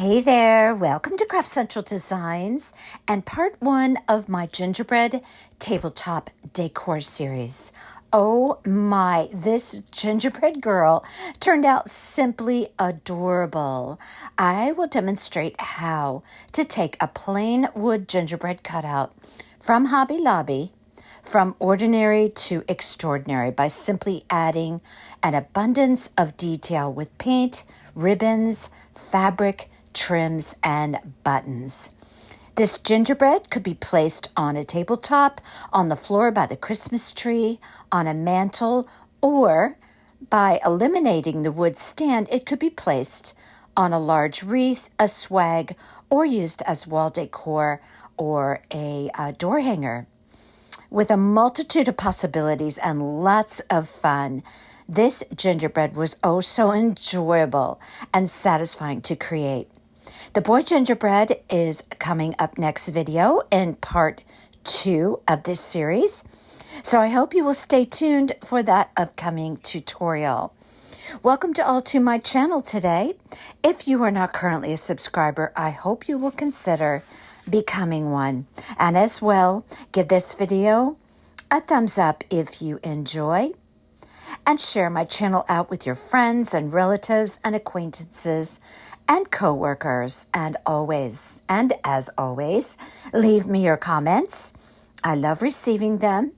Hey there, welcome to Craft Central Designs and part one of my gingerbread tabletop decor series. Oh my, this gingerbread girl turned out simply adorable. I will demonstrate how to take a plain wood gingerbread cutout from Hobby Lobby from ordinary to extraordinary by simply adding an abundance of detail with paint, ribbons, fabric, trims, and buttons. This gingerbread could be placed on a tabletop, on the floor by the Christmas tree, on a mantle, or by eliminating the wood stand, it could be placed on a large wreath, a swag, or used as wall decor or a door hanger. With a multitude of possibilities and lots of fun, this gingerbread was oh so enjoyable and satisfying to create. The boy gingerbread is coming up next video in part 2 of this series, so I hope you will stay tuned for that upcoming tutorial. Welcome to all to my channel today. If you are not currently a subscriber, I hope you will consider becoming one. And as well, give this video a thumbs up if you enjoy, and share my channel out with your friends and relatives and acquaintances and co-workers. And as always, leave me your comments. I love receiving them.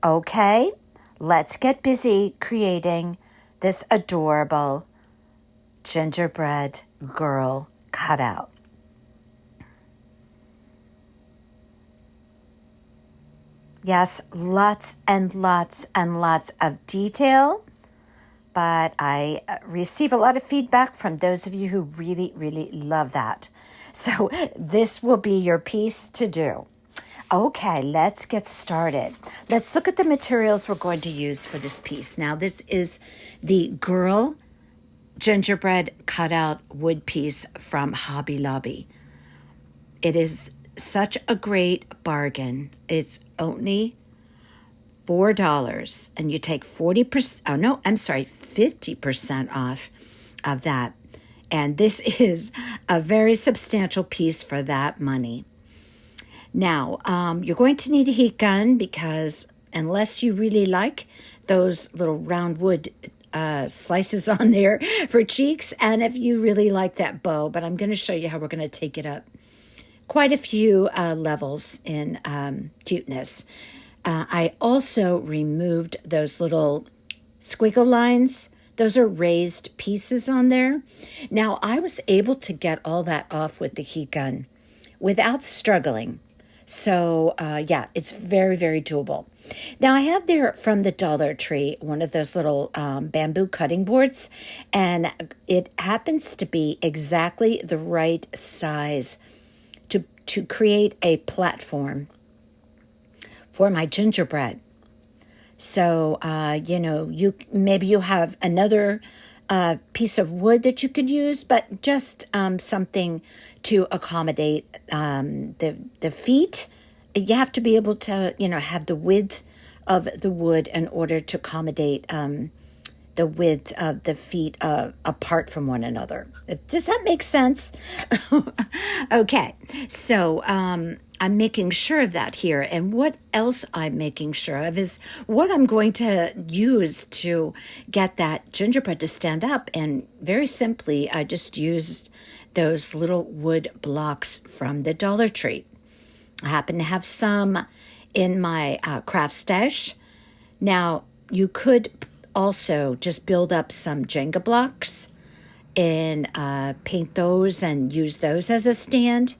Okay, let's get busy creating this adorable gingerbread girl cutout. Yes, lots and lots and lots of detail, but I receive a lot of feedback from those of you who really, really love that. So this will be your piece to do. Okay, let's get started. Let's look at the materials we're going to use for this piece. Now, this is the girl gingerbread cutout wood piece from Hobby Lobby. It is such a great bargain. It's only $4 and you take 50% off of that. And this is a very substantial piece for that money. Now, you're going to need a heat gun because unless you really like those little round wood slices on there for cheeks, and if you really like that bow, but I'm going to show you how we're going to take it up quite a few levels in cuteness. I also removed those little squiggle lines. Those are raised pieces on there. Now, I was able to get all that off with the heat gun without struggling. So, yeah, it's very, very doable. Now, I have there from the Dollar Tree one of those little bamboo cutting boards, and it happens to be exactly the right size to create a platform for my gingerbread. So, you have another piece of wood that you could use, but just something to accommodate the feet. You have to be able to, have the width of the wood in order to accommodate the width of the feet apart from one another. Does that make sense? Okay, so I'm making sure of that here. And what else I'm making sure of is what I'm going to use to get that gingerbread to stand up. And very simply, I just used those little wood blocks from the Dollar Tree. I happen to have some in my craft stash. Now, you could also just build up some Jenga blocks and paint those and use those as a stand.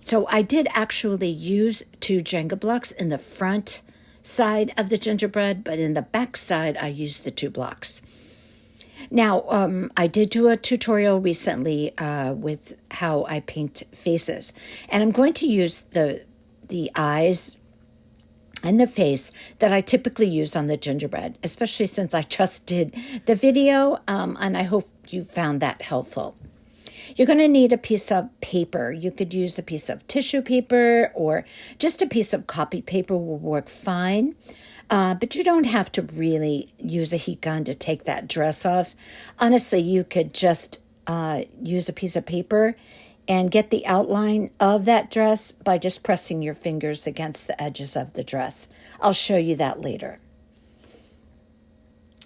So I did actually use 2 Jenga blocks in the front side of the gingerbread, but in the back side, I used the 2 blocks. Now, I did do a tutorial recently with how I paint faces, and I'm going to use the eyes and the face that I typically use on the gingerbread, especially since I just did the video, and I hope you found that helpful. You're going to need a piece of paper. You could use a piece of tissue paper or just a piece of copy paper will work fine. But you don't have to really use a heat gun to take that dress off. Honestly, you could just use a piece of paper and get the outline of that dress by just pressing your fingers against the edges of the dress. I'll show you that later.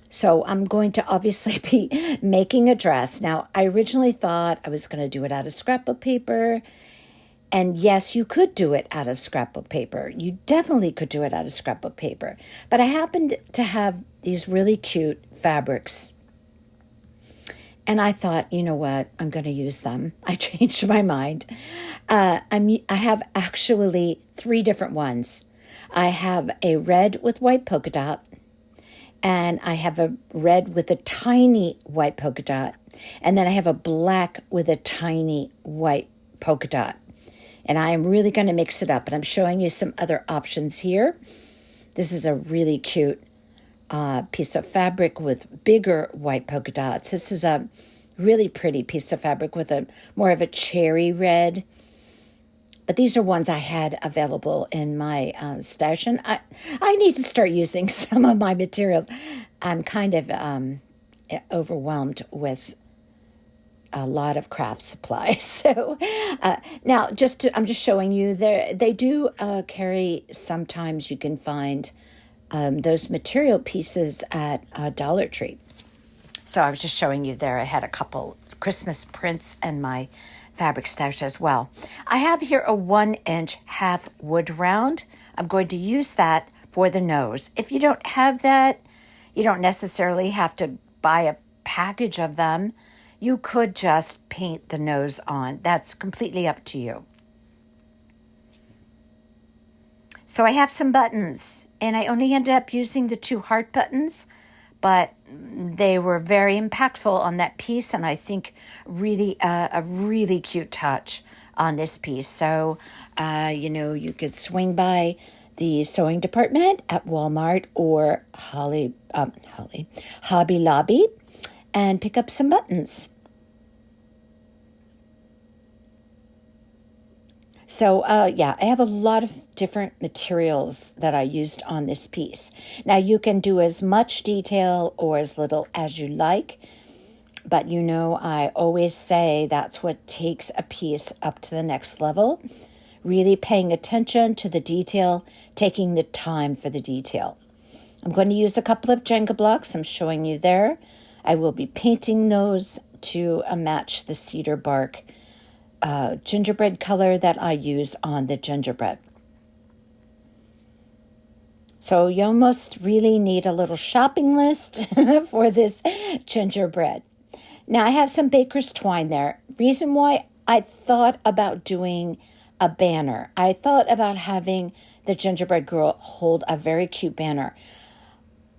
So I'm going to obviously be making a dress. Now, I originally thought I was going to do it out of scrapbook paper. And yes, you could do it out of scrapbook paper. You definitely could do it out of scrapbook paper. But I happened to have these really cute fabrics. And I thought, you know what, I'm going to use them. I changed my mind. I have actually 3 different ones. I have a red with white polka dot, and I have a red with a tiny white polka dot, and then I have a black with a tiny white polka dot. And I am really going to mix it up, and I'm showing you some other options here. This is a really cute piece of fabric with bigger white polka dots. This is a really pretty piece of fabric with a more of a cherry red. But these are ones I had available in my stash, and I need to start using some of my materials. I'm kind of overwhelmed with a lot of craft supplies. So now, I'm just showing you there. They do carry. Sometimes you can find those material pieces at Dollar Tree. So I was just showing you there. I had a couple Christmas prints and my fabric stash as well. I have here a 1-inch half wood round. I'm going to use that for the nose. If you don't have that, you don't necessarily have to buy a package of them. You could just paint the nose on. That's completely up to you. So I have some buttons, and I only ended up using the 2 heart buttons, but they were very impactful on that piece, and I think really a really cute touch on this piece. So, you could swing by the sewing department at Walmart or Hobby Lobby and pick up some buttons. So, I have a lot of different materials that I used on this piece. Now, you can do as much detail or as little as you like, but I always say that's what takes a piece up to the next level. Really paying attention to the detail, taking the time for the detail. I'm going to use a couple of Jenga blocks. I'm showing you there. I will be painting those to match the cedar bark gingerbread color that I use on the gingerbread. So you almost really need a little shopping list for this gingerbread. Now I have some baker's twine there. Reason why I thought about doing a banner. I thought about having the gingerbread girl hold a very cute banner.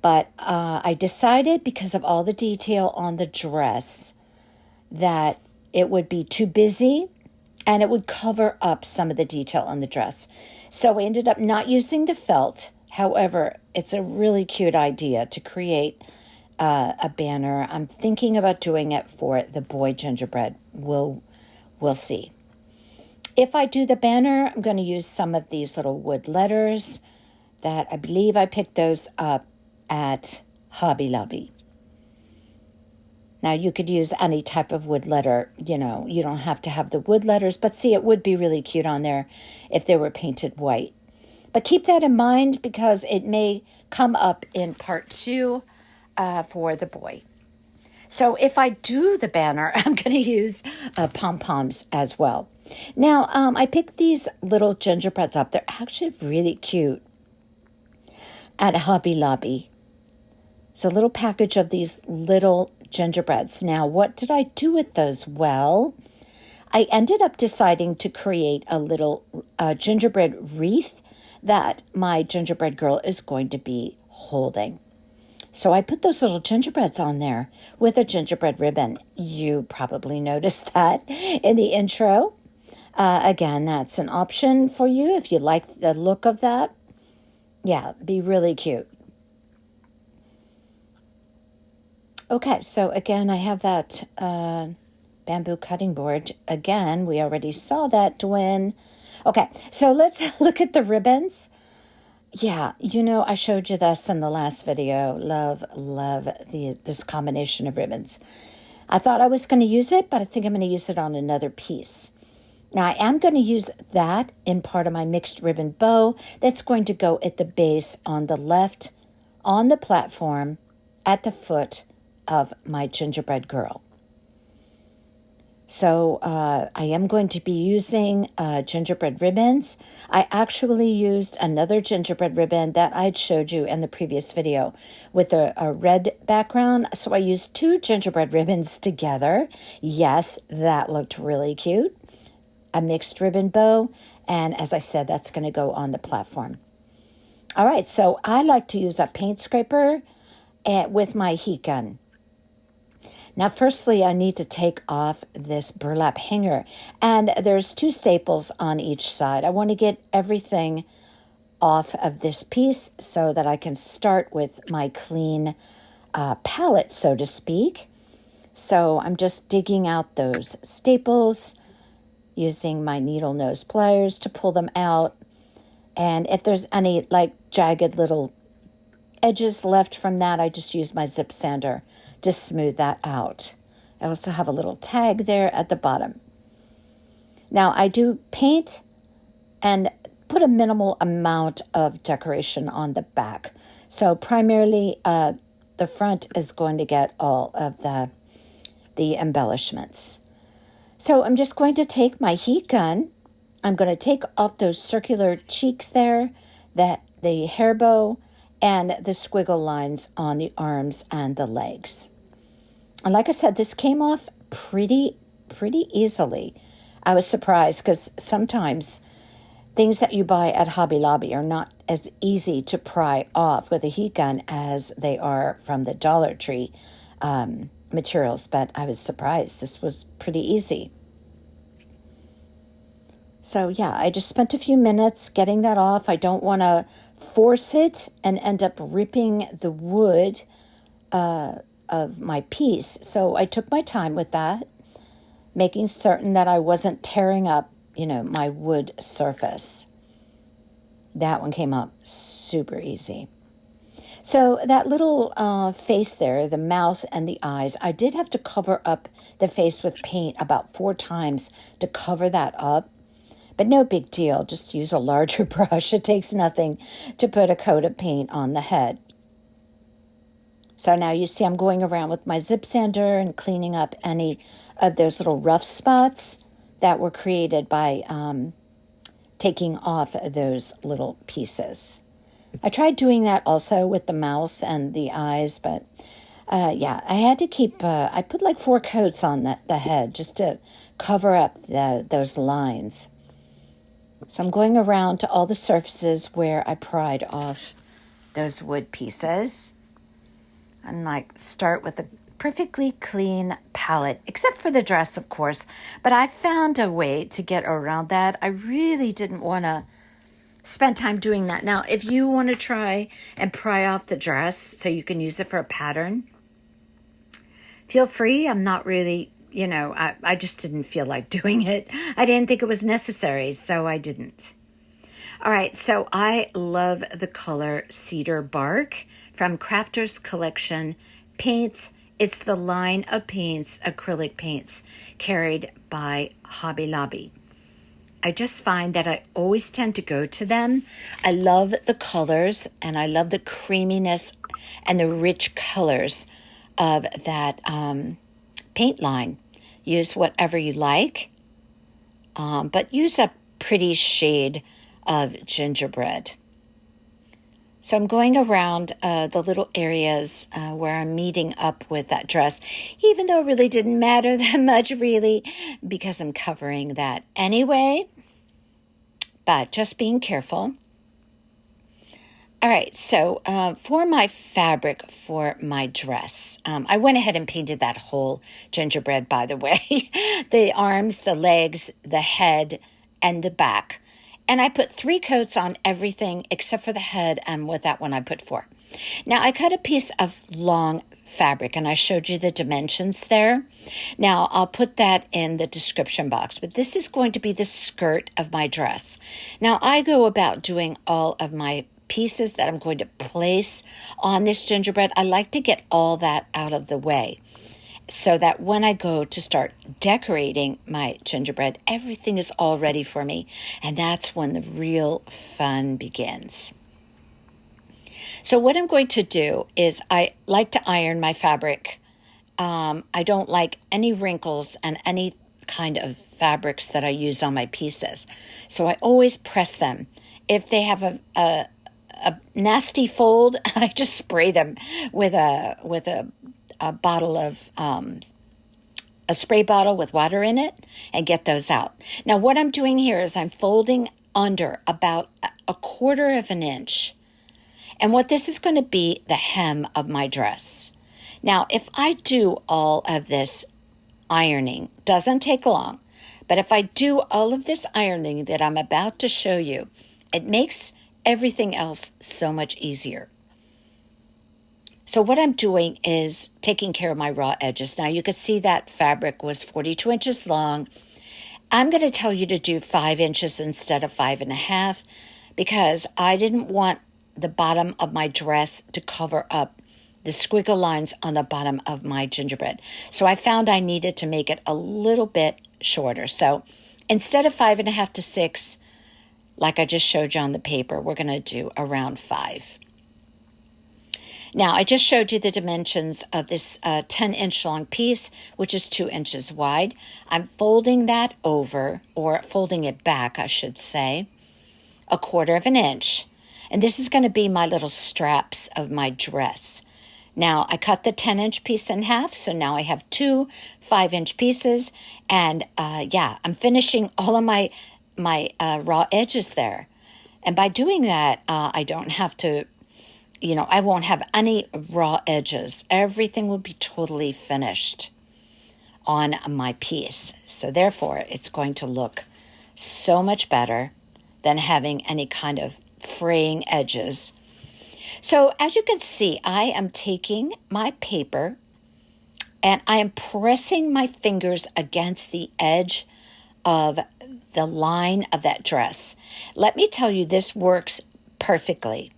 But I decided, because of all the detail on the dress, that it would be too busy and it would cover up some of the detail on the dress. So I ended up not using the felt. However, it's a really cute idea to create a banner. I'm thinking about doing it for the boy gingerbread. We'll see. If I do the banner, I'm going to use some of these little wood letters that I believe I picked those up at Hobby Lobby. Now, you could use any type of wood letter. You don't have to have the wood letters, but see, it would be really cute on there if they were painted white. But keep that in mind because it may come up in part 2 for the boy. So if I do the banner, I'm going to use pom-poms as well. Now, I picked these little gingerbreads up. They're actually really cute at Hobby Lobby. It's a little package of these little gingerbreads. Now, what did I do with those? Well, I ended up deciding to create a little gingerbread wreath that my gingerbread girl is going to be holding. So I put those little gingerbreads on there with a gingerbread ribbon. You probably noticed that in the intro. Again, that's an option for you if you like the look of that. Yeah, be really cute. Okay, so again, I have that bamboo cutting board. Again, we already saw that, Dwayne. Okay, so let's look at the ribbons. Yeah, I showed you this in the last video. Love this combination of ribbons. I thought I was going to use it, but I think I'm going to use it on another piece. Now, I am going to use that in part of my mixed ribbon bow that's going to go at the base on the left, on the platform, at the foot of my gingerbread girl. So I am going to be using gingerbread ribbons. I actually used another gingerbread ribbon that I'd showed you in the previous video with a red background. So I used 2 gingerbread ribbons together. Yes, that looked really cute. A mixed ribbon bow. And as I said, that's going to go on the platform. All right, so I like to use a paint scraper with my heat gun. Now, firstly, I need to take off this burlap hanger, and there's 2 staples on each side. I want to get everything off of this piece so that I can start with my clean palette, so to speak. So I'm just digging out those staples, using my needle nose pliers to pull them out. And if there's any like jagged little edges left from that, I just use my zip sander to smooth that out. I also have a little tag there at the bottom. Now I do paint and put a minimal amount of decoration on the back. So primarily the front is going to get all of the embellishments. So I'm just going to take my heat gun. I'm going to take off those circular cheeks there, the hair bow, and the squiggle lines on the arms and the legs. And like I said, this came off pretty easily. I was surprised because sometimes things that you buy at Hobby Lobby are not as easy to pry off with a heat gun as they are from the Dollar Tree materials, but I was surprised. This was pretty easy. So yeah, I just spent a few minutes getting that off. I don't want to force it and end up ripping the wood of my piece. So I took my time with that, making certain that I wasn't tearing up, my wood surface. That one came up super easy. So that little face there, the mouth and the eyes, I did have to cover up the face with paint about 4 times to cover that up. But no big deal, just use a larger brush. It takes nothing to put a coat of paint on the head. So now you see I'm going around with my zip sander and cleaning up any of those little rough spots that were created by taking off those little pieces. I tried doing that also with the mouth and the eyes, but I had to keep, I put like 4 coats on the head just to cover up those lines. So I'm going around to all the surfaces where I pried off those wood pieces. And start with a perfectly clean palette, except for the dress, of course. But I found a way to get around that. I really didn't want to spend time doing that. Now, if you want to try and pry off the dress so you can use it for a pattern, feel free. I'm not really, I just didn't feel like doing it. I didn't think it was necessary, so I didn't. All right, so I love the color Cedar Bark from Crafter's Collection Paints. It's the line of paints, acrylic paints, carried by Hobby Lobby. I just find that I always tend to go to them. I love the colors, and I love the creaminess and the rich colors of that paint line. Use whatever you like, but use a pretty shade of gingerbread. So I'm going around the little areas where I'm meeting up with that dress, even though it really didn't matter that much, really, because I'm covering that anyway, but just being careful. All right, so for my fabric for my dress, I went ahead and painted that whole gingerbread, by the way, the arms, the legs, the head, and the back. And I put 3 coats on everything except for the head, and with that one I put 4. Now I cut a piece of long fabric, and I showed you the dimensions there. Now I'll put that in the description box, but this is going to be the skirt of my dress. Now I go about doing all of my pieces that I'm going to place on this gingerbread. I like to get all that out of the way. so that when I go to start decorating my gingerbread, everything is all ready for me. And that's when the real fun begins. So what I'm going to do is I like to iron my fabric. I don't like any wrinkles and any kind of fabrics that I use on my pieces. So I always press them. If they have a nasty fold, I just spray them with a bottle of a spray bottle with water in it and get those out. Now what I'm doing here is I'm folding under about a quarter of an inch. And what this is going to be the hem of my dress. Now, if I do all of this ironing, doesn't take long, but if I do all of this ironing that I'm about to show you, it makes everything else so much easier. So what I'm doing is taking care of my raw edges. Now, you can see that fabric was 42 inches long. I'm going to tell you to do 5 inches instead of 5.5 because I didn't want the bottom of my dress to cover up the squiggle lines on the bottom of my gingerbread. So I found I needed to make it a little bit shorter. So instead of 5.5 to 6, like I just showed you on the paper, we're going to do around 5. Now, I just showed you the dimensions of this 10-inch long piece, which is 2 inches wide. I'm folding that over, or folding it back, I should say, a quarter of an inch. And this is going to be my little straps of my dress. Now, I cut the 10-inch piece in half, so now I have 2 5-inch pieces. And I'm finishing all of my raw edges there. And by doing that, I don't have to, I won't have any raw edges. Everything will be totally finished on my piece. So therefore, it's going to look so much better than having any kind of fraying edges. So as you can see, I am taking my paper and I am pressing my fingers against the edge of the line of that dress. Let me tell you, this works perfectly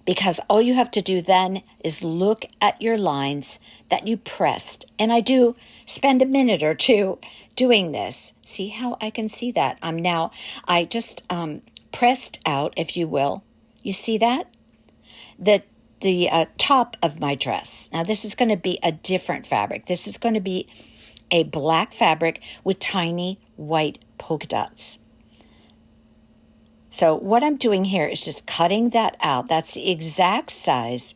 because all you have to do then is look at your lines that you pressed. And I do spend a minute or two doing this. See how I can see that? I just pressed out, if you will. You see that? The top of my dress. Now, this is going to be a different fabric. This is going to be a black fabric with tiny white polka dots. So what I'm doing here is just cutting that out. That's the exact size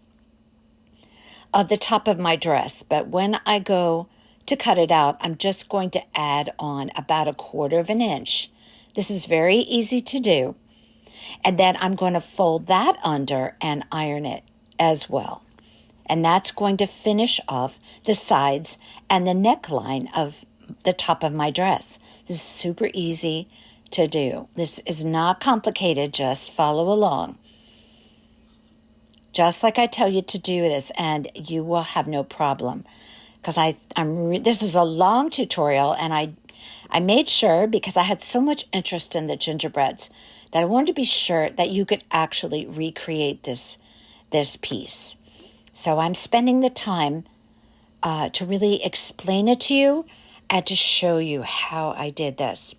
of the top of my dress. But when I go to cut it out, I'm just going to add on about a quarter of an inch. This is very easy to do. And then I'm going to fold that under and iron it as well. And that's going to finish off the sides and the neckline of the top of my dress. This is super easy to do. This is not complicated. Just follow along. Just like I tell you to do this, and you will have no problem. Because this is a long tutorial, and I made sure, because I had so much interest in the gingerbreads, that I wanted to be sure that you could actually recreate this piece. So I'm spending the time to really explain it to you and to show you how I did this.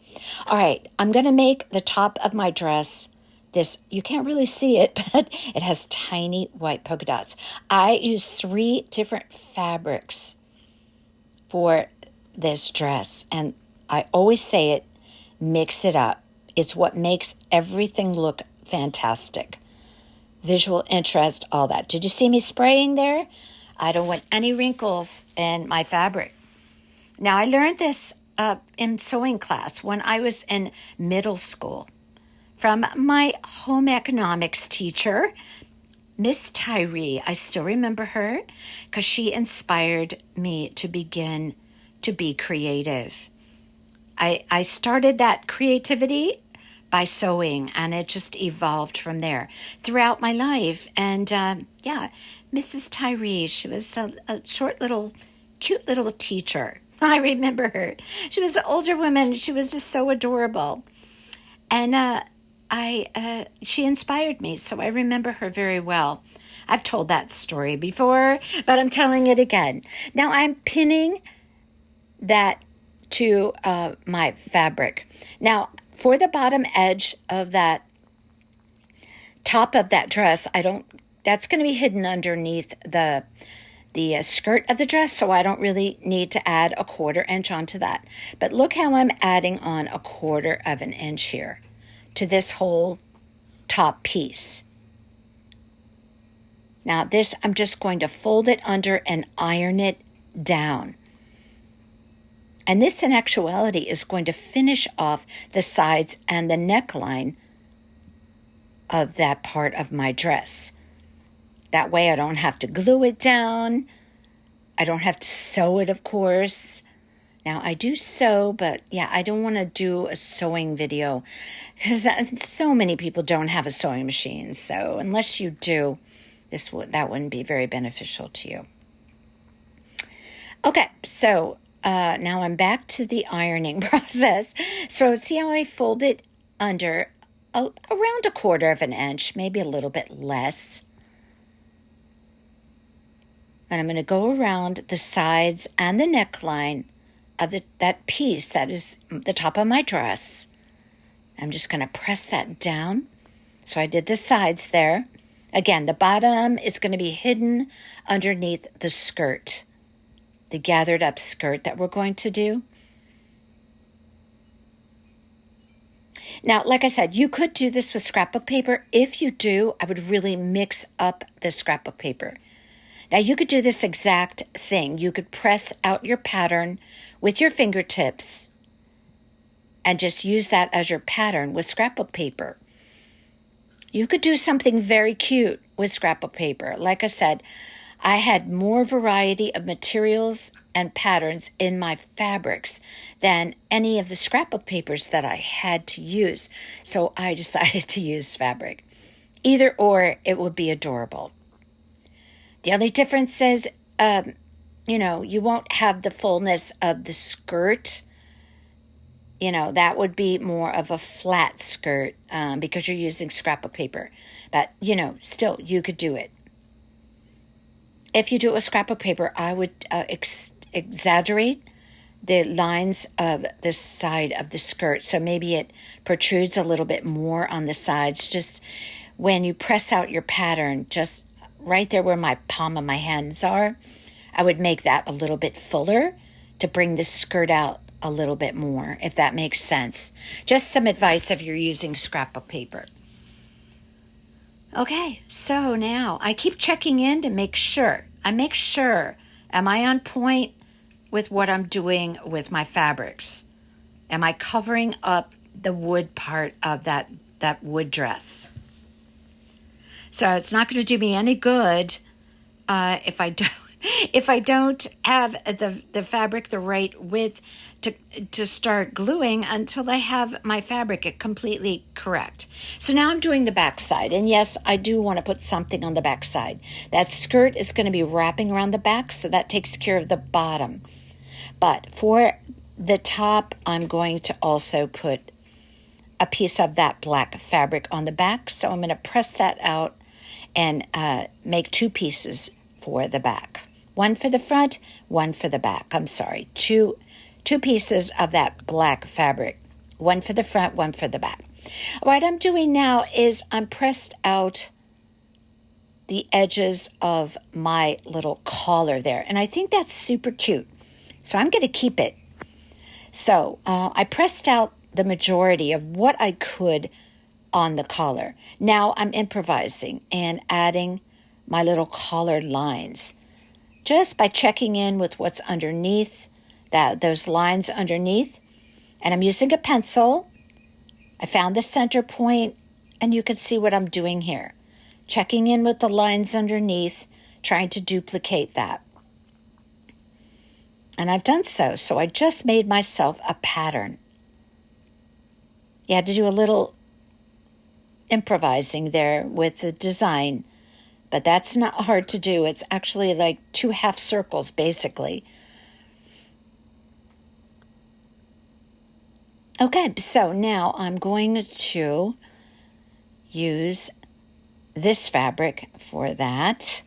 All right, I'm going to make the top of my dress this. You can't really see it, but it has tiny white polka dots. I used 3 different fabrics for this dress, and I always say it, mix it up. It's what makes everything look fantastic. Visual interest, all that. Did you see me spraying there? I don't want any wrinkles in my fabric. Now, I learned this in sewing class when I was in middle school from my home economics teacher, Miss Tyree. I still remember her because she inspired me to begin to be creative. I started that creativity by sewing, and it just evolved from there throughout my life. And Mrs. Tyree, she was a short little, cute little teacher. I remember her. She was an older woman. She was just so adorable. And she inspired me, so I remember her very well. I've told that story before, but I'm telling it again. Now I'm pinning that to my fabric. Now, for the bottom edge of that top of that dress, that's going to be hidden underneath the skirt of the dress, so I don't really need to add a 1/4 inch onto that. But look how I'm adding on a 1/4 of an inch here to this whole top piece. Now this, I'm just going to fold it under and iron it down. And this, in actuality, is going to finish off the sides and the neckline of that part of my dress. That way I don't have to glue it down. I don't have to sew it, of course. Now, I do sew, but yeah, I don't want to do a sewing video because so many people don't have a sewing machine. So unless you do, that wouldn't be very beneficial to you. Okay, so now I'm back to the ironing process. So see how I fold it under around a 1/4 of an inch, maybe a little bit less. And I'm going to go around the sides and the neckline of that piece that is the top of my dress. I'm just going to press that down. So I did the sides there. Again, the bottom is going to be hidden underneath the skirt, the gathered up skirt that we're going to do. Now, like I said, you could do this with scrapbook paper. If you do, I would really mix up the scrapbook paper. Now, you could do this exact thing. You could press out your pattern with your fingertips and just use that as your pattern with scrapbook paper. You could do something very cute with scrapbook paper. Like I said, I had more variety of materials and patterns in my fabrics than any of the scrapbook papers that I had to use. So I decided to use fabric. Either or, it would be adorable. The only difference is, you won't have the fullness of the skirt. That would be more of a flat skirt because you're using scrapbook paper. But, still, you could do it. If you do it with scrapbook paper, I would exaggerate the lines of the side of the skirt. So maybe it protrudes a little bit more on the sides. Just when you press out your pattern, just right there where my palm of my hands are, I would make that a little bit fuller to bring the skirt out a little bit more, if that makes sense. Just some advice if you're using scrapbook paper. Okay, so now I keep checking in to make sure. Am I on point with what I'm doing with my fabrics? Am I covering up the wood part of that wood dress? So it's not going to do me any good if I don't have the fabric the right width to start gluing until I have my fabric completely correct. So now I'm doing the back side, and yes, I do want to put something on the back side. That skirt is going to be wrapping around the back, so that takes care of the bottom. But for the top, I'm going to also put a piece of that black fabric on the back. So I'm going to press that out and make 2 pieces for the back. One for the front, one for the back. I'm sorry, two pieces of that black fabric. One for the front, one for the back. What I'm doing now is I'm pressed out the edges of my little collar there. And I think that's super cute. So I'm going to keep it. So I pressed out the majority of what I could on the collar. Now I'm improvising and adding my little collar lines just by checking in with what's underneath, those lines underneath. And I'm using a pencil. I found the center point, and you can see what I'm doing here. Checking in with the lines underneath, trying to duplicate that. And I've done so. So I just made myself a pattern. You had to do a little improvising there with the design, but that's not hard to do. It's actually like 2 half circles, basically. Okay, so now I'm going to use this fabric for that.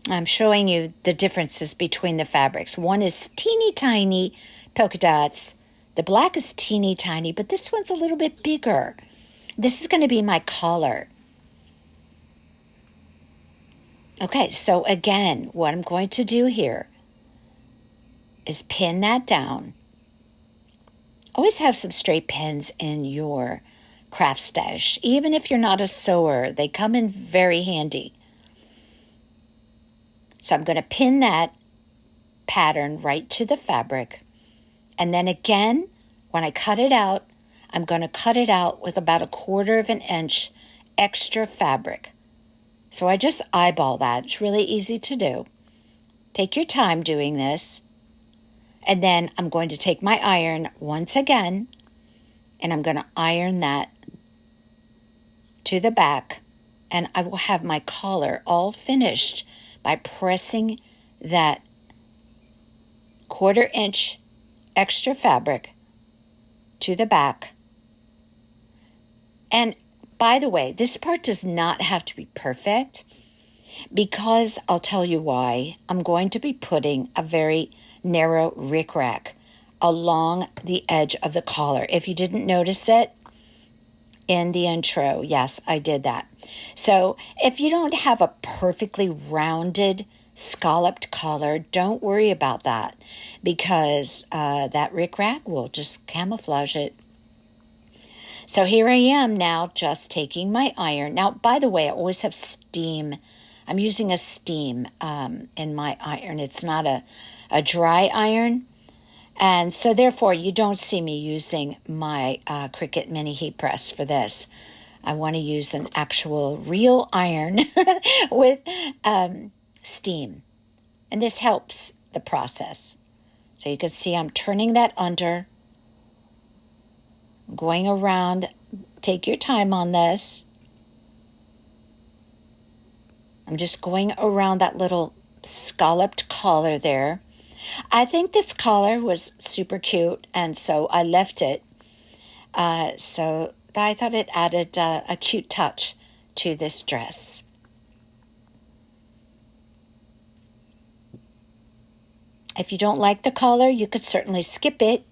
I'm showing you the differences between the fabrics. One is teeny tiny polka dots. The black is teeny tiny, but this one's a little bit bigger. This is going to be my collar. Okay, so again, what I'm going to do here is pin that down. Always have some straight pins in your craft stash. Even if you're not a sewer, they come in very handy. So I'm going to pin that pattern right to the fabric. And then again, when I cut it out, I'm going to cut it out with about 1/4 of an inch extra fabric. So I just eyeball that. It's really easy to do. Take your time doing this. And then I'm going to take my iron once again, and I'm going to iron that to the back. And I will have my collar all finished by pressing that 1/4 inch extra fabric to the back. And by the way, this part does not have to be perfect, because I'll tell you why. I'm going to be putting a very narrow rickrack along the edge of the collar. If you didn't notice it in the intro, yes, I did that. So if you don't have a perfectly rounded scalloped collar, don't worry about that, because that rickrack will just camouflage it. So here I am now, just taking my iron. Now, by the way, I always have steam. I'm using a steam in my iron. It's not a dry iron. And so therefore, you don't see me using my Cricut mini heat press for this. I want to use an actual real iron with steam. And this helps the process. So you can see I'm turning that under, going around. Take your time on this. I'm just going around that little scalloped collar there. I think this collar was super cute, and so I left it. So I thought it added a cute touch to this dress. If you don't like the collar, you could certainly skip it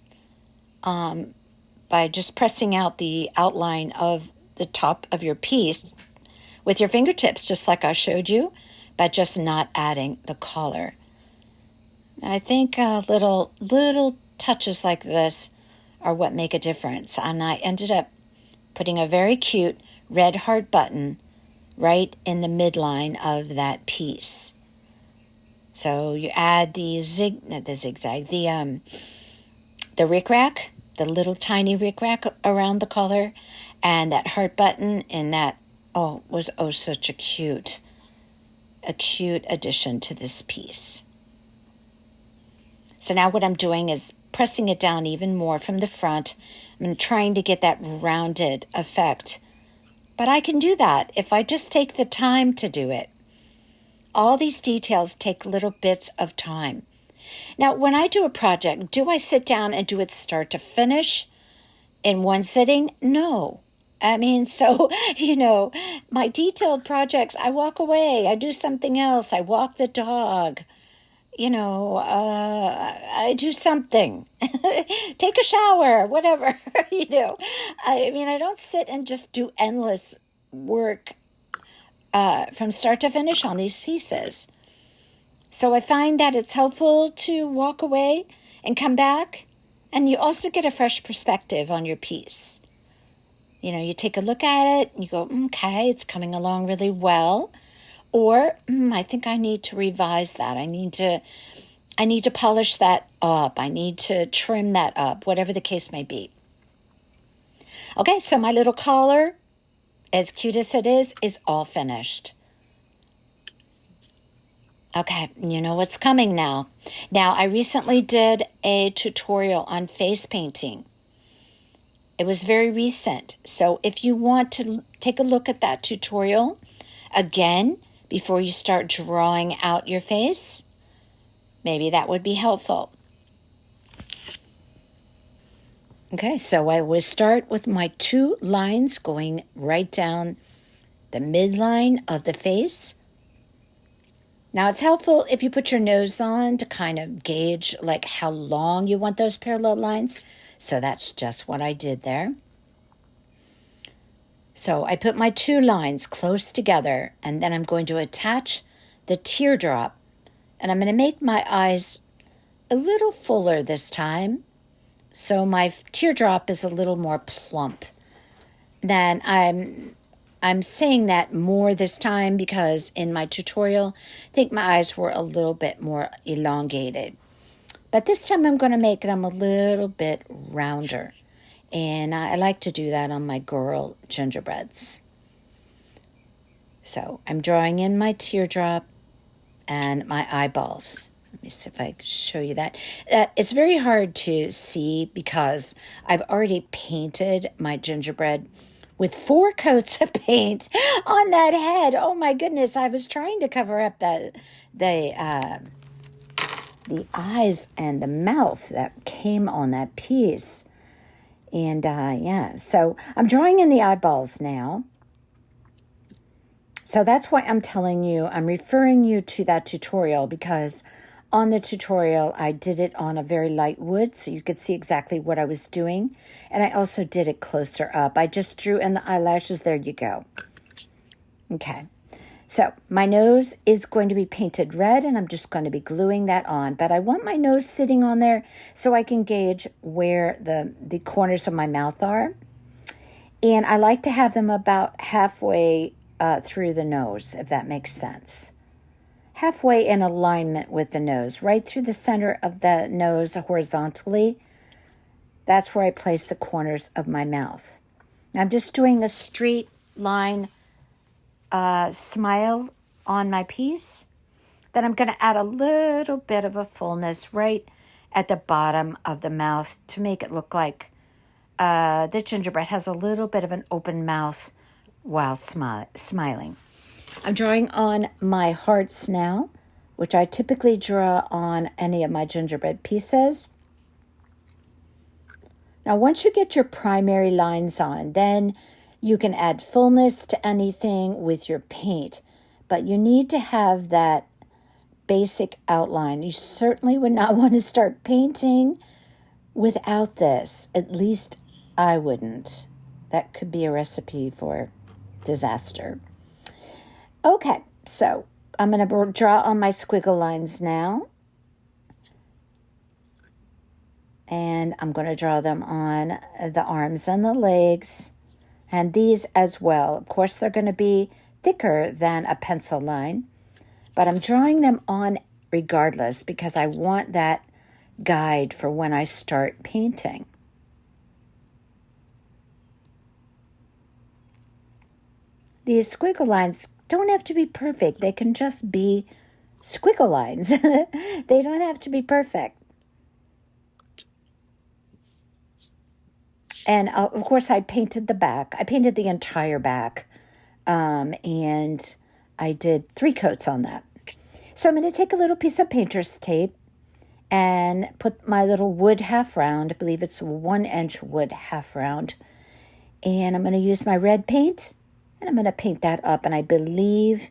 by just pressing out the outline of the top of your piece with your fingertips, just like I showed you, but just not adding the collar. And I think little touches like this are what make a difference. And I ended up putting a very cute red heart button right in the midline of that piece. So you add the rickrack, the little tiny rickrack around the collar, and that heart button, and that was such a cute addition to this piece. So now what I'm doing is pressing it down even more from the front. I'm trying to get that rounded effect. But I can do that if I just take the time to do it. All these details take little bits of time. Now, when I do a project, do I sit down and do it start to finish in one sitting? No. I mean, so, my detailed projects, I walk away, I do something else, I walk the dog, I do something, take a shower, whatever, I mean, I don't sit and just do endless work from start to finish on these pieces. So I find that it's helpful to walk away and come back, and you also get a fresh perspective on your piece. You take a look at it and you go, okay, it's coming along really well. Or I think I need to revise that. I need to polish that up. I need to trim that up, whatever the case may be. Okay, so my little collar, as cute as it is all finished. Okay, you know what's coming now. Now, I recently did a tutorial on face painting. It was very recent. So if you want to take a look at that tutorial again before you start drawing out your face, maybe that would be helpful. Okay, so I will start with my 2 lines going right down the midline of the face. Now it's helpful if you put your nose on to kind of gauge like how long you want those parallel lines. So that's just what I did there. So I put my 2 lines close together, and then I'm going to attach the teardrop, and I'm going to make my eyes a little fuller this time. So my teardrop is a little more plump. Then I'm saying that more this time because in my tutorial, I think my eyes were a little bit more elongated. But this time I'm going to make them a little bit rounder. And I like to do that on my girl gingerbreads. So I'm drawing in my teardrop and my eyeballs. Let me see if I can show you that. It's very hard to see because I've already painted my gingerbread with 4 coats of paint on that head. Oh my goodness, I was trying to cover up the eyes and the mouth that came on that piece. And yeah, so I'm drawing in the eyeballs now. So that's why I'm telling you, I'm referring you to that tutorial because on the tutorial, I did it on a very light wood so you could see exactly what I was doing. And I also did it closer up. I just drew in the eyelashes. There you go. Okay. So my nose is going to be painted red, and I'm just going to be gluing that on. But I want my nose sitting on there so I can gauge where the corners of my mouth are. And I like to have them about halfway through the nose, if that makes sense. Halfway in alignment with the nose, right through the center of the nose horizontally. That's where I place the corners of my mouth. I'm just doing a straight line smile on my piece. Then I'm going to add a little bit of a fullness right at the bottom of the mouth to make it look like the gingerbread has a little bit of an open mouth while smiling. I'm drawing on my hearts now, which I typically draw on any of my gingerbread pieces. Now, once you get your primary lines on, then you can add fullness to anything with your paint, but you need to have that basic outline. You certainly would not want to start painting without this. At least I wouldn't. That could be a recipe for disaster. Okay, so I'm going to draw on my squiggle lines now. And I'm going to draw them on the arms and the legs. And these as well. Of course, they're going to be thicker than a pencil line. But I'm drawing them on regardless because I want that guide for when I start painting. These squiggle lines don't have to be perfect. They can just be squiggle lines. They don't have to be perfect. And of course, I painted the back. I painted the entire back. And I did 3 coats on that. So I'm going to take a little piece of painter's tape and put my little wood half round. I believe it's a 1-inch wood half round. And I'm going to use my red paint. And I'm going to paint that up. And I believe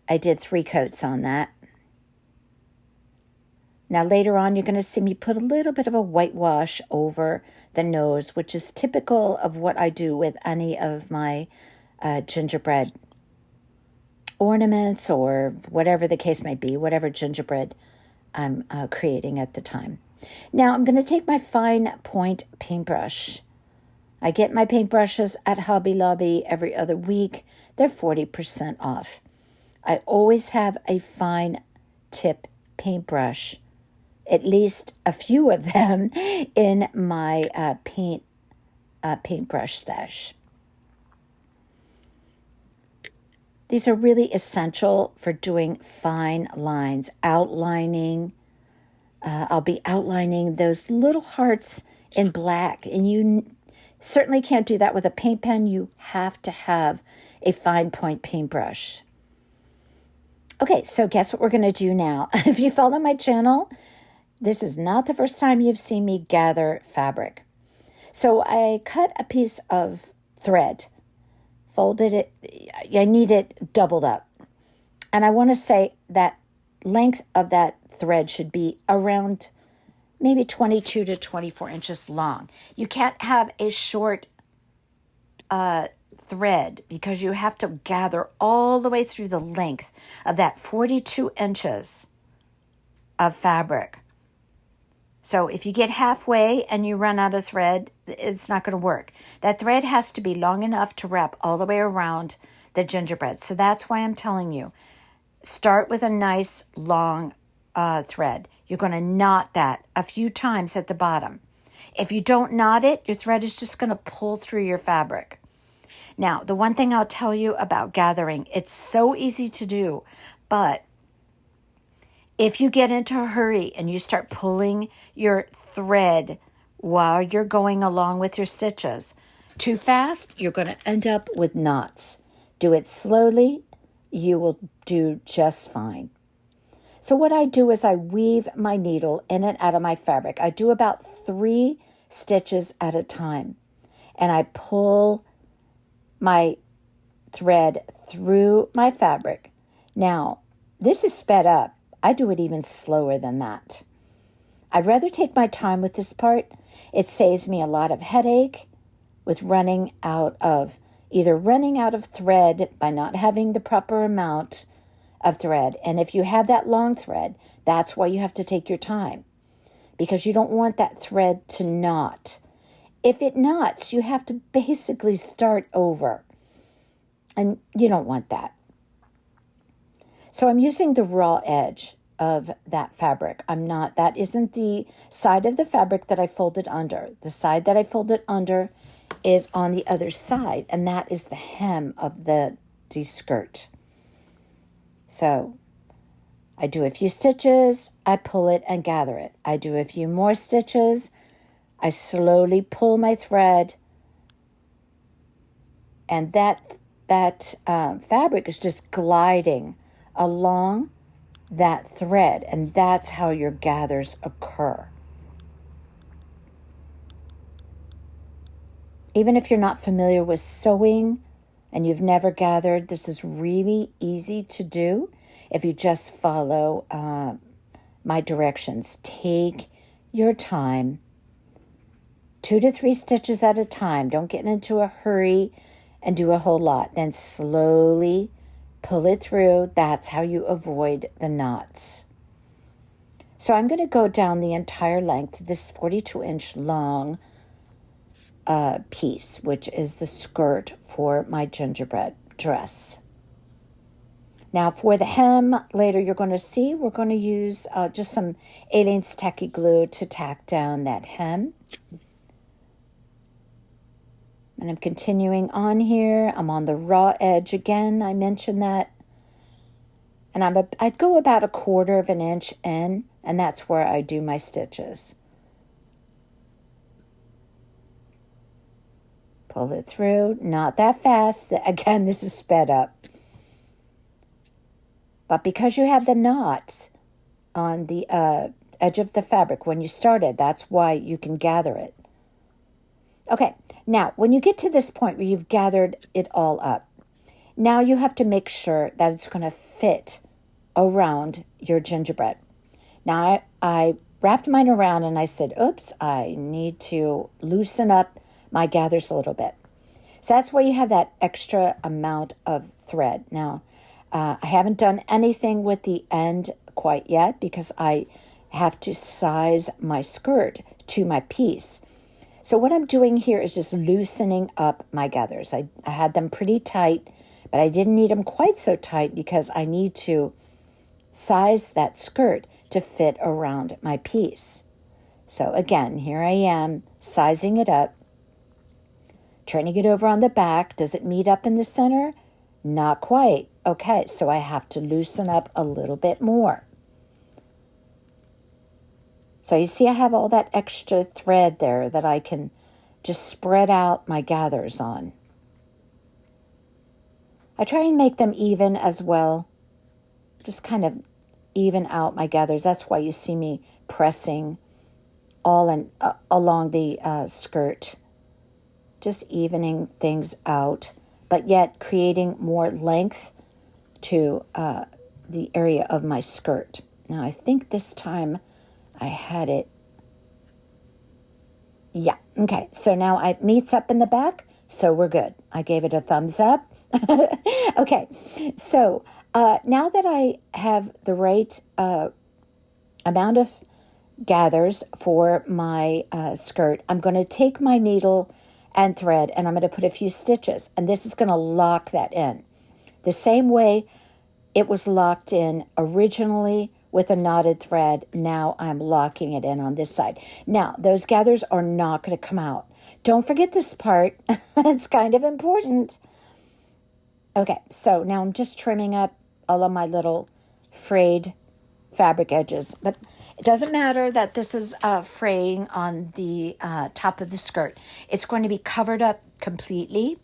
I did 3 coats on that. Now later on, you're going to see me put a little bit of a whitewash over the nose, which is typical of what I do with any of my gingerbread ornaments or whatever the case may be, whatever gingerbread I'm creating at the time. Now I'm going to take my fine point paintbrush. I get my paintbrushes at Hobby Lobby every other week. They're 40% off. I always have a fine tip paintbrush, at least a few of them, in my paintbrush stash. These are really essential for doing fine lines, outlining. I'll be outlining those little hearts in black, and you certainly can't do that with a paint pen. You have to have a fine point paintbrush. Okay, so guess what we're going to do now? If you follow my channel, this is not the first time you've seen me gather fabric. So I cut a piece of thread, folded it, I need it doubled up. And I want to say that length of that thread should be around maybe 22 to 24 inches long. You can't have a short thread because you have to gather all the way through the length of that 42 inches of fabric. So if you get halfway and you run out of thread, it's not going to work. That thread has to be long enough to wrap all the way around the gingerbread. So that's why I'm telling you, start with a nice long thread. You're going to knot that a few times at the bottom. If you don't knot it, your thread is just going to pull through your fabric. Now, the one thing I'll tell you about gathering, it's so easy to do, but if you get into a hurry and you start pulling your thread while you're going along with your stitches too fast, you're going to end up with knots. Do it slowly, you will do just fine. So what I do is I weave my needle in and out of my fabric. I do about 3 stitches at a time, and I pull my thread through my fabric. Now, this is sped up. I do it even slower than that. I'd rather take my time with this part. It saves me a lot of headache with running out of thread by not having the proper amount of thread. And if you have that long thread, that's why you have to take your time, because you don't want that thread to knot. If it knots, you have to basically start over, and you don't want that. So I'm using the raw edge of that fabric. That isn't the side of the fabric that I folded under. The side that I folded under is on the other side, and that is the hem of the skirt. So I do a few stitches, I pull it and gather it. I do a few more stitches, I slowly pull my thread, and that fabric is just gliding along that thread, and that's how your gathers occur. Even if you're not familiar with sewing and you've never gathered, this is really easy to do if you just follow my directions. Take your time, 2 to 3 stitches at a time. Don't get into a hurry and do a whole lot. Then slowly pull it through. That's how you avoid the knots. So I'm going to go down the entire length of this 42-inch long piece, which is the skirt for my gingerbread dress. Now for the hem, later you're going to see, we're going to use just some Aleene's Tacky Glue to tack down that hem. And I'm continuing on here. I'm on the raw edge again. I mentioned that. And I'd go about 1/4 of an inch in, and that's where I do my stitches. Pull it through, not that fast. Again, this is sped up. But because you have the knots on the edge of the fabric when you started, that's why you can gather it. Okay, now when you get to this point where you've gathered it all up, now you have to make sure that it's going to fit around your gingerbread. Now I wrapped mine around and I said, oops, I need to loosen up my gathers a little bit. So that's why you have that extra amount of thread. Now, I haven't done anything with the end quite yet because I have to size my skirt to my piece. So what I'm doing here is just loosening up my gathers. I had them pretty tight, but I didn't need them quite so tight because I need to size that skirt to fit around my piece. So again, here I am sizing it up, turning it over on the back. Does it meet up in the center? Not quite. Okay, so I have to loosen up a little bit more. So you see I have all that extra thread there that I can just spread out my gathers on. I try and make them even as well. Just kind of even out my gathers. That's why you see me pressing all along the skirt just evening things out, but yet creating more length to the area of my skirt. Now, I think this time I had it. Yeah, okay. So now it meets up in the back, so we're good. I gave it a thumbs up. Okay, so now that I have the right amount of gathers for my skirt, I'm going to take my needle and thread and I'm going to put a few stitches, and this is going to lock that in. The same way it was locked in originally with a knotted thread, now I'm locking it in on this side. Now, those gathers are not going to come out. Don't forget this part. It's kind of important. Okay, so now I'm just trimming up all of my little frayed fabric edges. But it doesn't matter that this is fraying on the top of the skirt. It's going to be covered up completely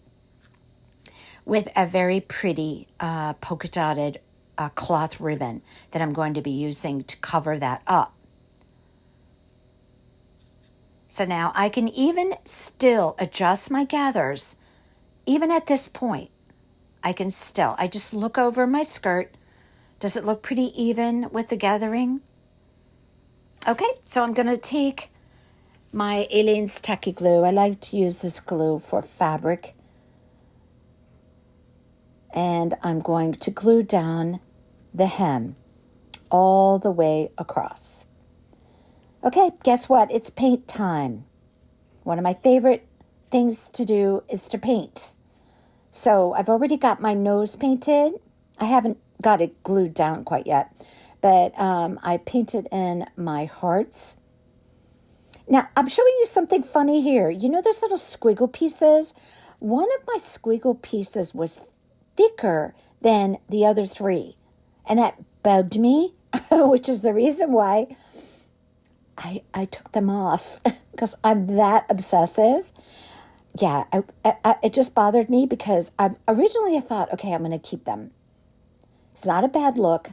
with a very pretty polka dotted cloth ribbon that I'm going to be using to cover that up. So now I can even still adjust my gathers. Even at this point, I just look over my skirt. Does it look pretty even with the gathering? Okay, so I'm going to take my Aleene's Tacky Glue. I like to use this glue for fabric. And I'm going to glue down the hem all the way across. Okay, guess what? It's paint time. One of my favorite things to do is to paint. So I've already got my nose painted. I haven't got it glued down quite yet, but I painted in my hearts. Now, I'm showing you something funny here. You know those little squiggle pieces? One of my squiggle pieces was thicker than the other three, and that bugged me, which is the reason why I took them off, because I'm that obsessive. Yeah, it just bothered me because originally I thought, okay, I'm going to keep them. It's not a bad look.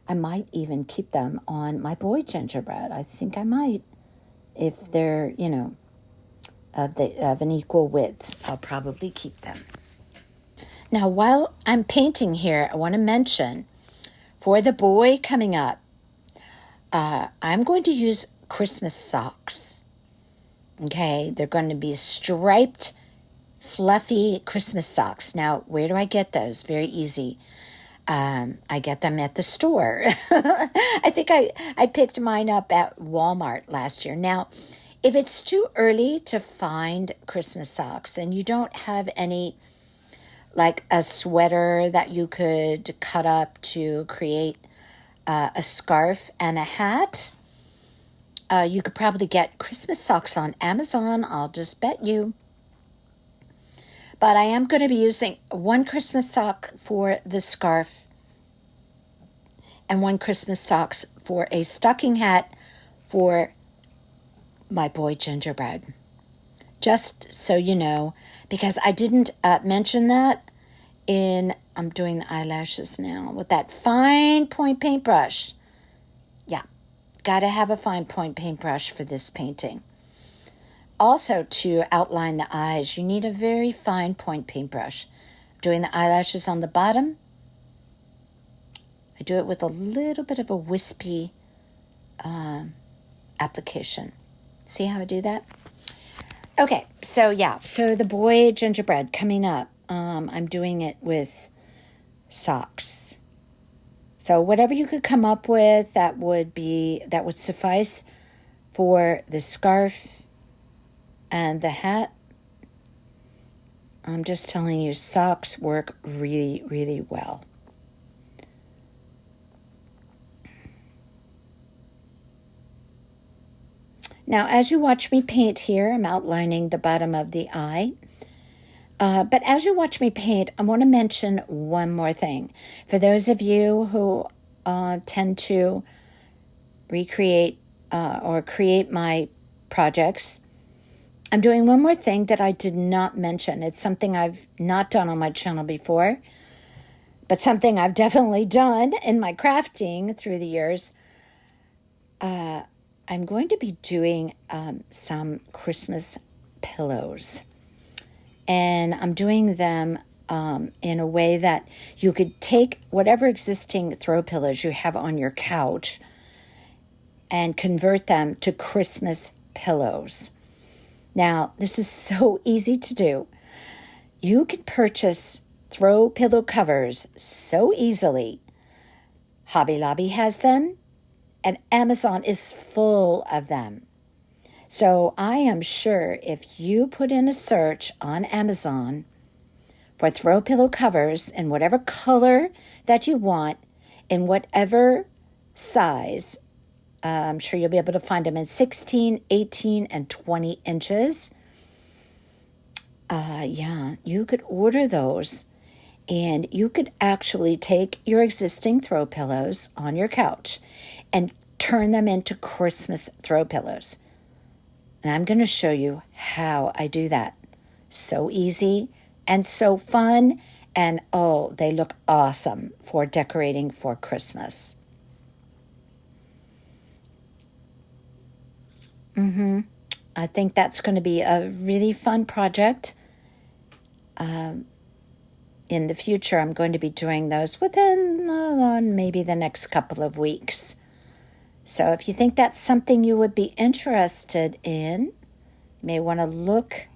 I might even keep them on my boy gingerbread. I think I might. If they're, of an equal width, I'll probably keep them. Now, while I'm painting here, I want to mention, for the boy coming up, I'm going to use Christmas socks. Okay, they're going to be striped, fluffy Christmas socks. Now, where do I get those? Very easy. I get them at the store. I think I picked mine up at Walmart last year. Now, if it's too early to find Christmas socks and you don't have any, like a sweater that you could cut up to create a scarf and a hat, you could probably get Christmas socks on Amazon. I'll just bet you. But I am going to be using one Christmas sock for the scarf and one Christmas socks for a stocking hat for my boy gingerbread. Just so you know, because I didn't mention that I'm doing the eyelashes now with that fine point paintbrush. Yeah, got to have a fine point paintbrush for this painting. Also, to outline the eyes, you need a very fine point paintbrush. I'm doing the eyelashes on the bottom. I do it with a little bit of a wispy application. See how I do that? Okay, so the boy gingerbread coming up. I'm doing it with socks. So whatever you could come up with that would suffice for the scarf and the hat. I'm just telling you, socks work really, really well. Now, as you watch me paint here, I'm outlining the bottom of the eye. But as you watch me paint, I want to mention one more thing. For those of you who tend to recreate or create my projects, I'm doing one more thing that I did not mention. It's something I've not done on my channel before, but something I've definitely done in my crafting through the years. I'm going to be doing some Christmas pillows. and I'm doing them in a way that you could take whatever existing throw pillows you have on your couch and convert them to Christmas pillows. Now, this is so easy to do. You can purchase throw pillow covers so easily. Hobby Lobby has them, and Amazon is full of them. So I am sure if you put in a search on Amazon for throw pillow covers in whatever color that you want, in whatever size, I'm sure you'll be able to find them in 16, 18, and 20 inches. You could order those, and you could actually take your existing throw pillows on your couch and turn them into Christmas throw pillows. And I'm going to show you how I do that. So easy and so fun, and oh, they look awesome for decorating for Christmas. I think that's going to be a really fun project. In the future, I'm going to be doing those within maybe the next couple of weeks. So if you think that's something you would be interested in, you may want to look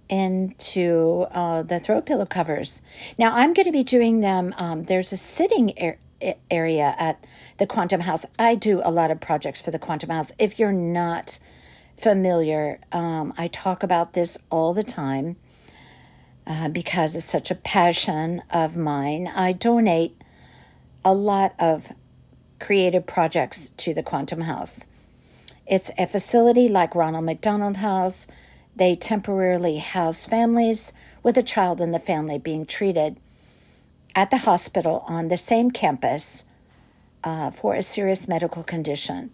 into the throw pillow covers. Now, I'm going to be doing them. There's a sitting area at the Quantum House. I do a lot of projects for the Quantum House. If you're not familiar, I talk about this all the time because it's such a passion of mine. I donate a lot of creative projects to the Quantum House. It's a facility like Ronald McDonald House. They temporarily house families with a child in the family being treated at the hospital on the same campus for a serious medical condition.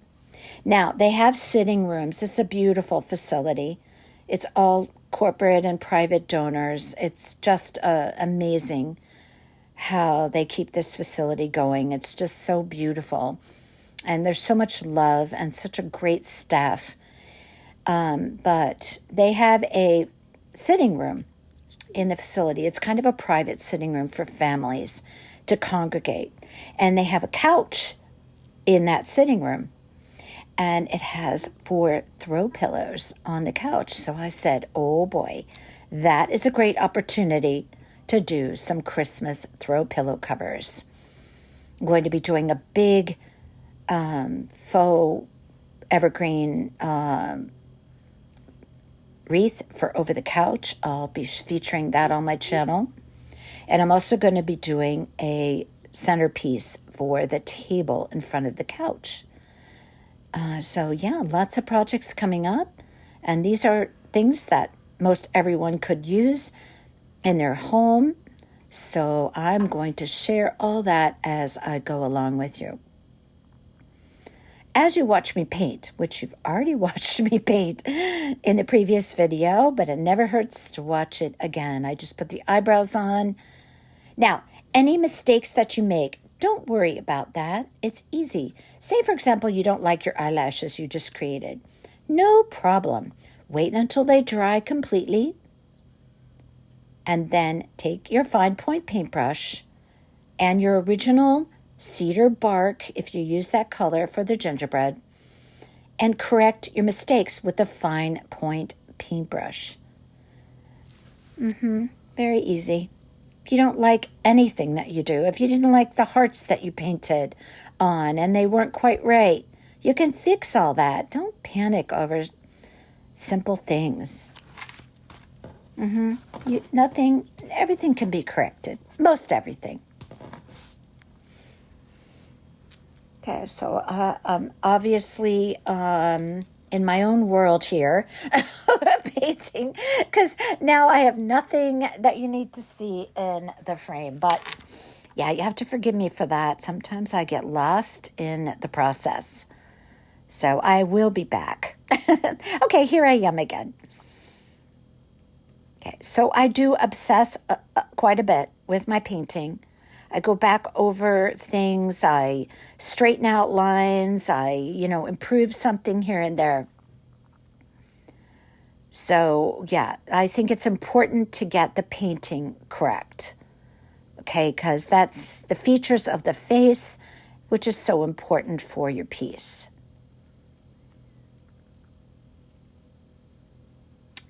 Now, they have sitting rooms. It's a beautiful facility. It's all corporate and private donors. It's just amazing how they keep this facility going. It's just so beautiful. And there's so much love and such a great staff. But they have a sitting room in the facility. It's kind of a private sitting room for families to congregate. And they have a couch in that sitting room. And it has 4 throw pillows on the couch. So I said, oh boy, that is a great opportunity to do some Christmas throw pillow covers. I'm going to be doing a big faux evergreen wreath for over the couch. I'll be featuring that on my channel. And I'm also going to be doing a centerpiece for the table in front of the couch. Lots of projects coming up. And these are things that most everyone could use in their home. So I'm going to share all that as I go along with you. As you watch me paint, which you've already watched me paint in the previous video, but it never hurts to watch it again. I just put the eyebrows on. Now, any mistakes that you make, don't worry about that. It's easy. Say, for example, you don't like your eyelashes you just created. No problem. Wait until they dry completely. And then take your fine point paintbrush and your original cedar bark, if you use that color for the gingerbread, and correct your mistakes with the fine point paintbrush. Very easy. If you don't like anything that you do, if you didn't like the hearts that you painted on and they weren't quite right, you can fix all that. Don't panic over simple things. Everything can be corrected. Most everything. Okay, so obviously in my own world here, painting, because now I have nothing that you need to see in the frame. But yeah, you have to forgive me for that. Sometimes I get lost in the process. So I will be back. Okay, here I am again. Okay, so I do obsess quite a bit with my painting. I go back over things, I straighten out lines, I, improve something here and there. So yeah, I think it's important to get the painting correct. Okay, because that's the features of the face, which is so important for your piece.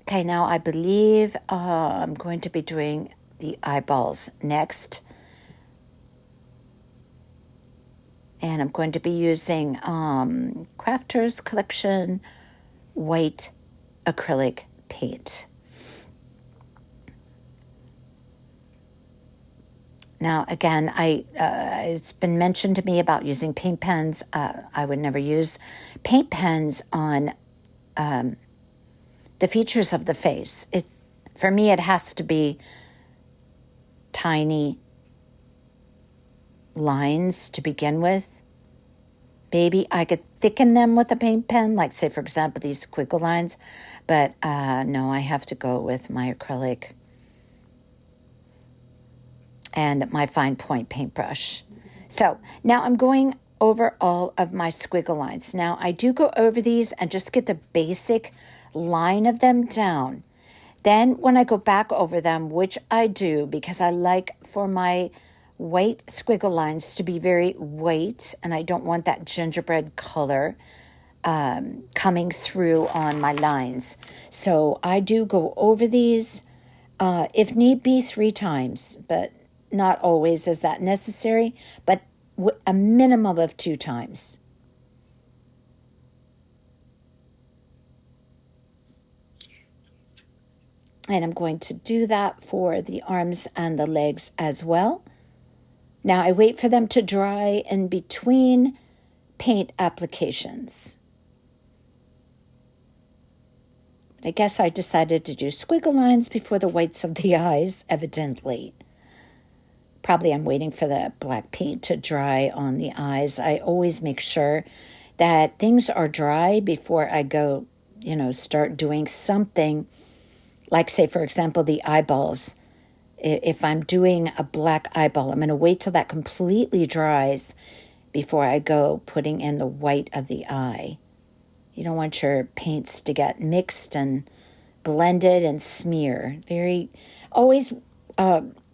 Okay, now I believe I'm going to be doing the eyeballs next. And I'm going to be using Crafters Collection white acrylic paint. Now, again, it's been mentioned to me about using paint pens. I would never use paint pens on the features of the face. For me, it has to be tiny lines to begin with. Maybe I could thicken them with a paint pen, like say, for example, these squiggle lines. But no, I have to go with my acrylic and my fine point paintbrush. So now I'm going over all of my squiggle lines. Now I do go over these and just get the basic line of them down. Then when I go back over them, which I do because I like for my white squiggle lines to be very white, and I don't want that gingerbread color coming through on my lines. So I do go over these, if need be, 3 times, but not always is that necessary, but a minimum of 2 times. And I'm going to do that for the arms and the legs as well. Now I wait for them to dry in between paint applications. I guess I decided to do squiggle lines before the whites of the eyes, evidently. Probably I'm waiting for the black paint to dry on the eyes. I always make sure that things are dry before I go, start doing something. Like, say, for example, the eyeballs. If I'm doing a black eyeball, I'm going to wait till that completely dries before I go putting in the white of the eye. You don't want your paints to get mixed and blended and smear. Always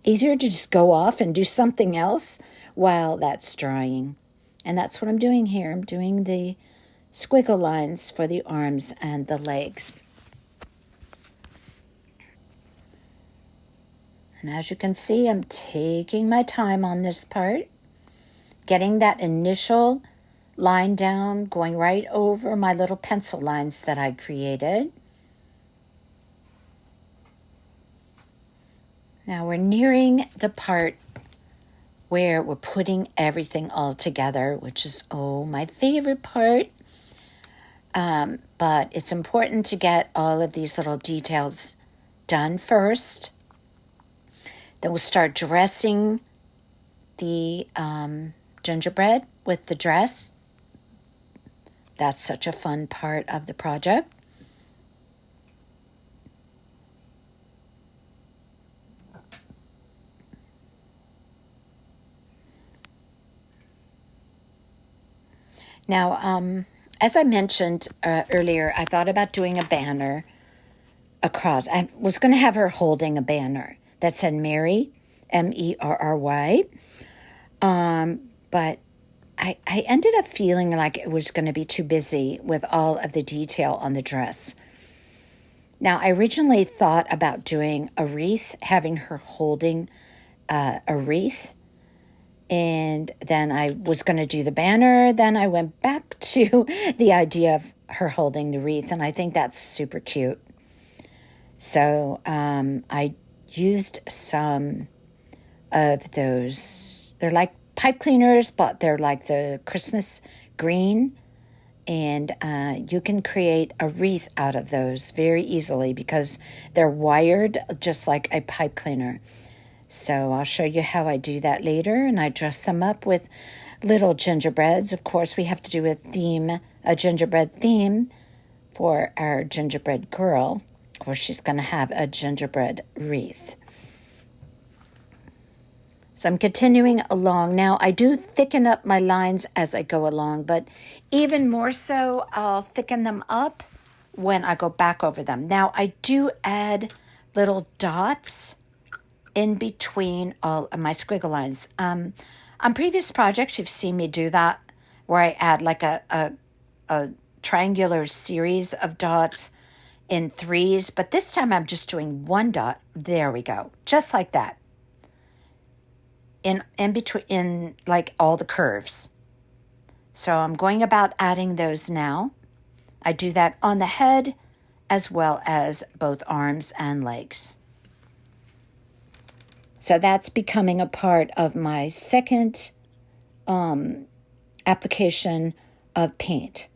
easier to just go off and do something else while that's drying. And that's what I'm doing here. I'm doing the squiggle lines for the arms and the legs. And as you can see, I'm taking my time on this part, getting that initial line down, going right over my little pencil lines that I created. Now we're nearing the part where we're putting everything all together, which is, my favorite part. But it's important to get all of these little details done first. Then we'll start dressing the gingerbread with the dress. That's such a fun part of the project. Now, as I mentioned earlier, I thought about doing a banner across. I was going to have her holding a banner that said Mary, Merry. But I ended up feeling like it was going to be too busy with all of the detail on the dress. Now, I originally thought about doing a wreath, having her holding a wreath. And then I was going to do the banner. Then I went back to the idea of her holding the wreath. And I think that's super cute. So I used some of those. They're like pipe cleaners, but they're like the Christmas green. And you can create a wreath out of those very easily because they're wired just like a pipe cleaner. So I'll show you how I do that later. And I dress them up with little gingerbreads. Of course, we have to do a gingerbread theme for our gingerbread girl. Of course, she's going to have a gingerbread wreath. So I'm continuing along. Now, I do thicken up my lines as I go along, but even more so, I'll thicken them up when I go back over them. Now, I do add little dots in between all of my squiggle lines. On previous projects, you've seen me do that, where I add like a triangular series of dots in threes, but this time I'm just doing one dot. There we go, just like that. In between, in like all the curves. So I'm going about adding those now. I do that on the head as well as both arms and legs. So that's becoming a part of my second application of paint.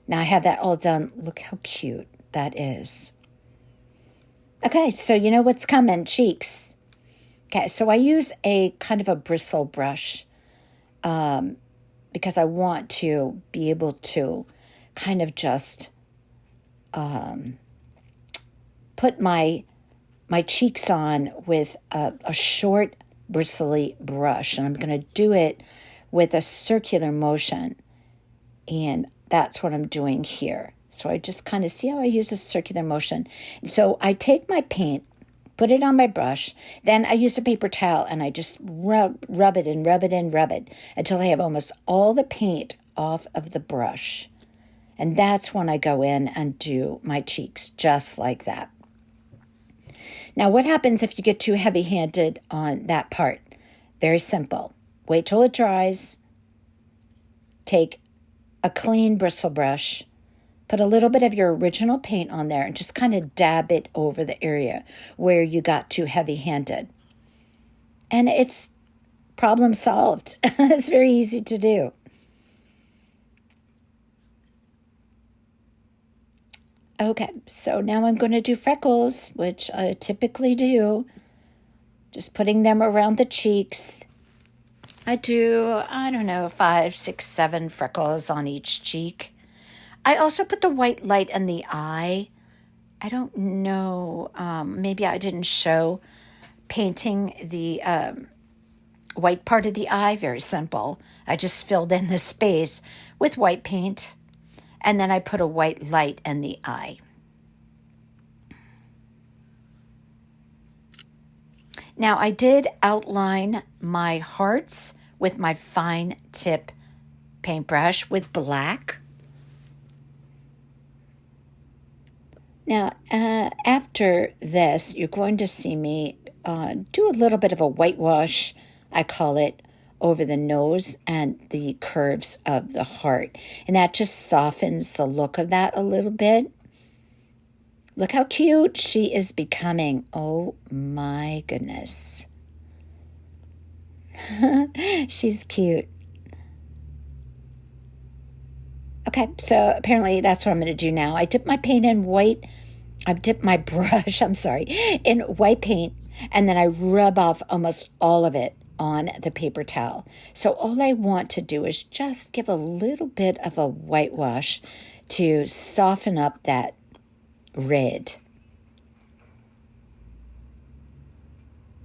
Now I have that all done. Look how cute that is. Okay, so you know what's coming, cheeks. Okay, so I use a kind of a bristle brush because I want to be able to kind of just put my cheeks on with a short bristly brush, and I'm going to do it with a circular motion, and that's what I'm doing here. So I just kind of see how I use a circular motion. So I take my paint, put it on my brush, then I use a paper towel and I just rub it and rub it and rub it until I have almost all the paint off of the brush. And that's when I go in and do my cheeks, just like that. Now, what happens if you get too heavy-handed on that part? Very simple. Wait till it dries. Take a clean bristle brush. Put a little bit of your original paint on there and just kind of dab it over the area where you got too heavy-handed. And it's problem solved. It's very easy to do. Okay, so now I'm going to do freckles, which I typically do. Just putting them around the cheeks. I do, 5, 6, 7 freckles on each cheek. I also put the white light in the eye. I don't know, maybe I didn't show painting the white part of the eye. Very simple. I just filled in the space with white paint. And then I put a white light in the eye. Now I did outline my hearts with my fine tip paintbrush with black. Now after this, you're going to see me do a little bit of a whitewash, I call it, over the nose and the curves of the heart. And that just softens the look of that a little bit. Look how cute she is becoming. Oh my goodness. She's cute. Okay, so apparently that's what I'm going to do now. I dip my paint in white. I dip my brush, in white paint. And then I rub off almost all of it on the paper towel. So all I want to do is just give a little bit of a whitewash to soften up that red.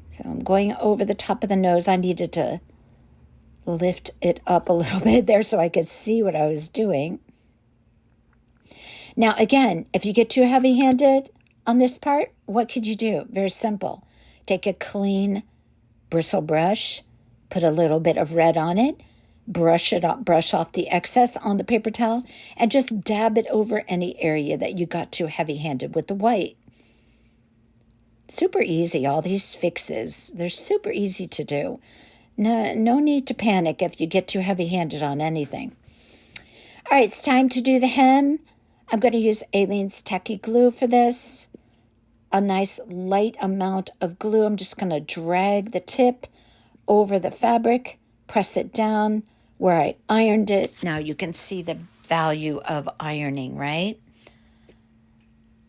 So I'm going over the top of the nose. I needed to lift it up a little bit there so I could see what I was doing. Now again, if you get too heavy-handed on this part, what could you do? Very simple. Take a clean bristle brush, put a little bit of red on it, brush off the excess on the paper towel, and just dab it over any area that you got too heavy-handed with the white. Super easy, all these fixes. They're super easy to do. No need to panic if you get too heavy-handed on anything. All right, it's time to do the hem. I'm going to use Aleene's Tacky Glue for this. A nice light amount of glue. I'm just going to drag the tip over the fabric, press it down where I ironed it. Now you can see the value of ironing, right?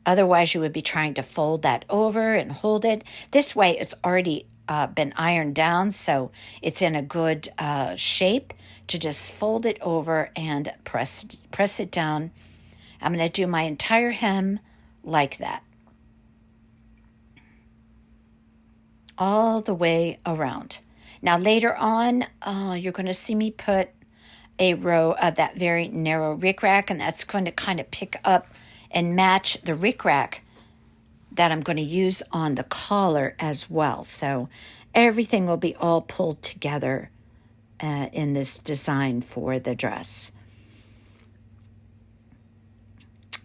Otherwise, you would be trying to fold that over and hold it. This way, it's already been ironed down, so it's in a good shape to just fold it over and press it down. I'm going to do my entire hem like that. All the way around. Now later on, you're going to see me put a row of that very narrow rickrack, and that's going to kind of pick up and match the rickrack that I'm going to use on the collar as well. So everything will be all pulled together in this design for the dress.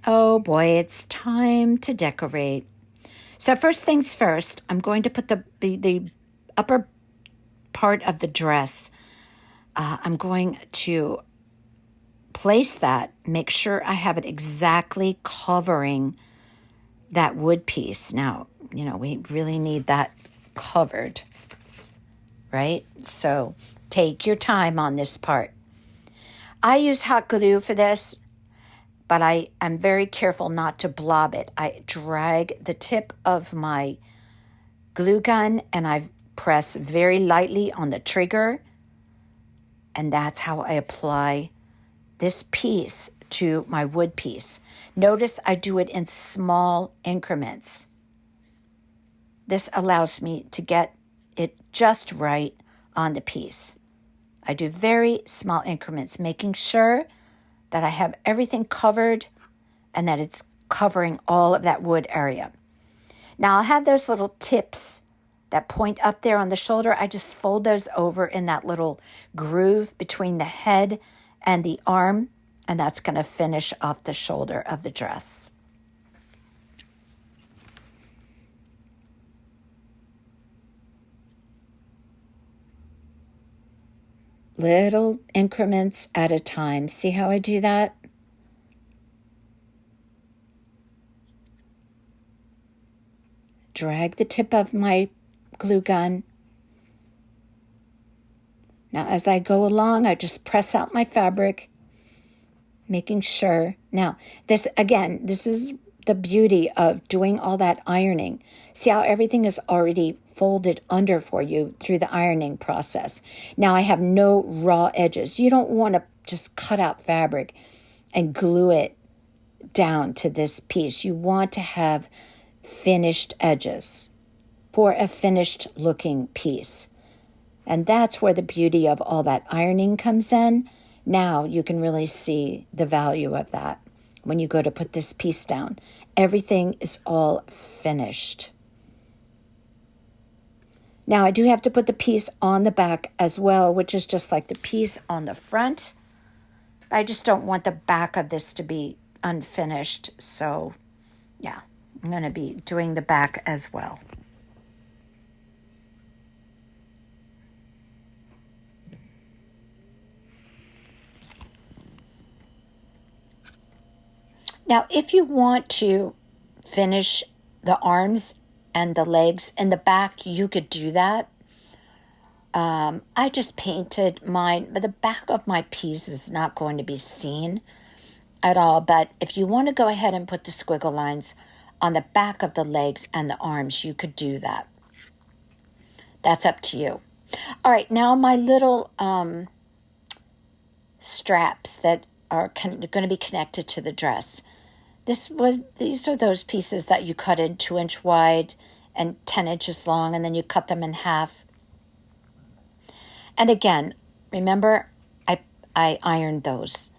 Oh boy, it's time to decorate. So first things first, I'm going to put the upper part of the dress. I'm going to place that, make sure I have it exactly covering that wood piece. Now, we really need that covered, right? So take your time on this part. I use hot glue for this, but I'm very careful not to blob it. I drag the tip of my glue gun and I press very lightly on the trigger, and that's how I apply this piece to my wood piece. Notice I do it in small increments. This allows me to get it just right on the piece. I do very small increments, making sure that I have everything covered and that it's covering all of that wood area. Now I'll have those little tips that point up there on the shoulder. I just fold those over in that little groove between the head and the arm, and that's going to finish off the shoulder of the dress. Little increments at a time. See how I do that? Drag the tip of my glue gun. Now, as I go along, I just press out my fabric, making sure. Now, this is the beauty of doing all that ironing. See how everything is already folded under for you through the ironing process. Now I have no raw edges. You don't want to just cut out fabric and glue it down to this piece. You want to have finished edges for a finished looking piece. And that's where the beauty of all that ironing comes in. Now you can really see the value of that. When you go to put this piece down, everything is all finished. Now I do have to put the piece on the back as well, which is just like the piece on the front. I just don't want the back of this to be unfinished. So yeah, I'm going to be doing the back as well. Now, if you want to finish the arms and the legs in the back, you could do that. I just painted mine, but the back of my piece is not going to be seen at all. But if you want to go ahead and put the squiggle lines on the back of the legs and the arms, you could do that. That's up to you. All right, now my little straps that are going to be connected to the dress. These are those pieces that you cut in 2-inch wide and 10 inches long, and then you cut them in half. And again, remember, I ironed those.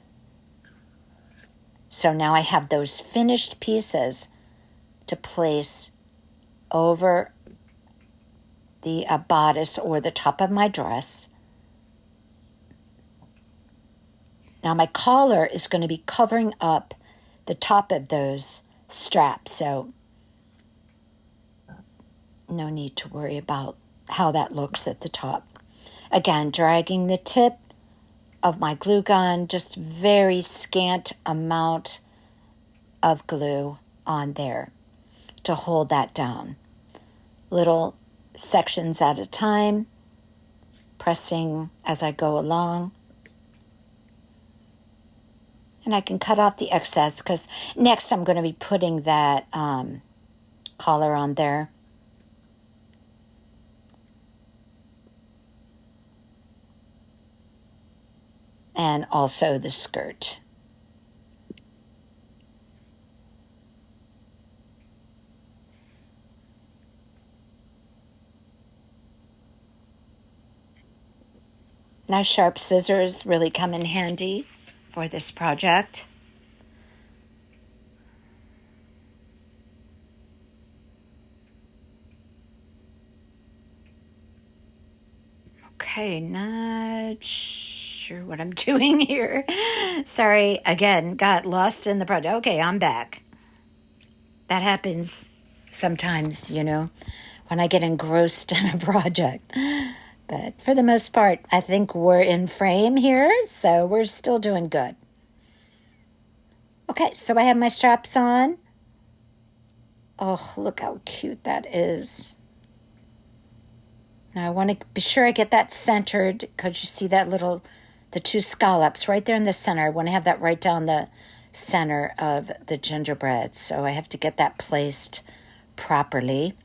So now I have those finished pieces to place over the bodice or the top of my dress. Now my collar is going to be covering up the top of those straps, so no need to worry about how that looks at the top. Again, dragging the tip of my glue gun, just very scant amount of glue on there to hold that down. Little sections at a time, pressing as I go along. And I can cut off the excess because next I'm going to be putting that collar on there. And also the skirt. Now sharp scissors really come in handy for this project. Okay, not sure what I'm doing here. Sorry, again, got lost in the project. Okay, I'm back. That happens sometimes, when I get engrossed in a project. But for the most part, I think we're in frame here, so we're still doing good. Okay, so I have my straps on. Oh, look how cute that is. Now I want to be sure I get that centered, because you see that the two scallops right there in the center. I want to have that right down the center of the gingerbread. So I have to get that placed properly.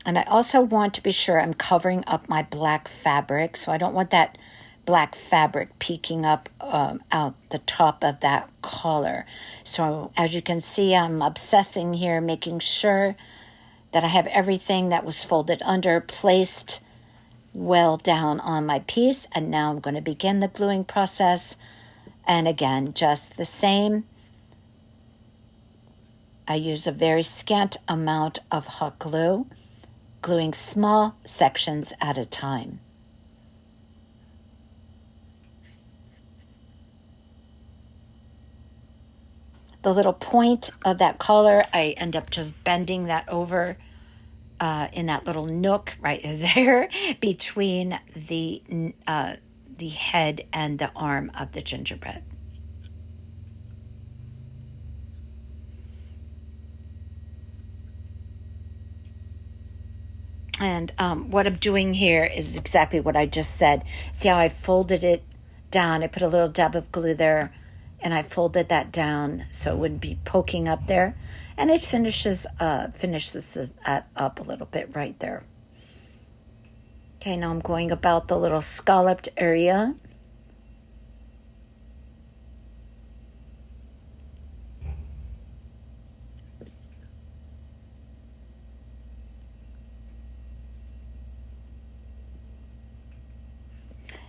And I also want to be sure I'm covering up my black fabric. So I don't want that black fabric peeking up out the top of that collar. So as you can see, I'm obsessing here, making sure that I have everything that was folded under placed well down on my piece. And now I'm going to begin the gluing process. And again, just the same. I use a very scant amount of hot glue, gluing small sections at a time. The little point of that collar, I end up just bending that over in that little nook right there between the head and the arm of the gingerbread. And what I'm doing here is exactly what I just said. See how I folded it down? I put a little dab of glue there, and I folded that down so it wouldn't be poking up there. And it finishes that up a little bit right there. Okay, now I'm going about the little scalloped area.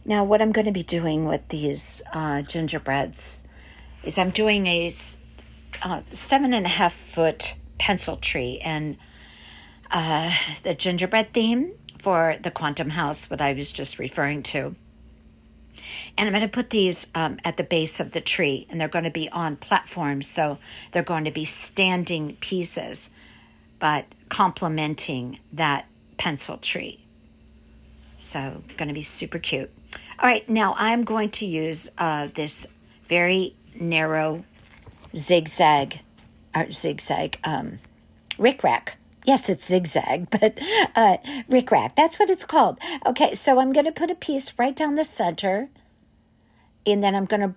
Now, what I'm going to be doing with these gingerbreads is I'm doing a 7.5 foot pencil tree, and the gingerbread theme for the quantum house, what I was just referring to. And I'm going to put these at the base of the tree, and they're going to be on platforms, so they're going to be standing pieces, but complementing that pencil tree. So going to be super cute. All right, now I'm going to use this very narrow zigzag rickrack. Yes, it's zigzag, but rickrack, that's what it's called. Okay, so I'm going to put a piece right down the center, and then I'm going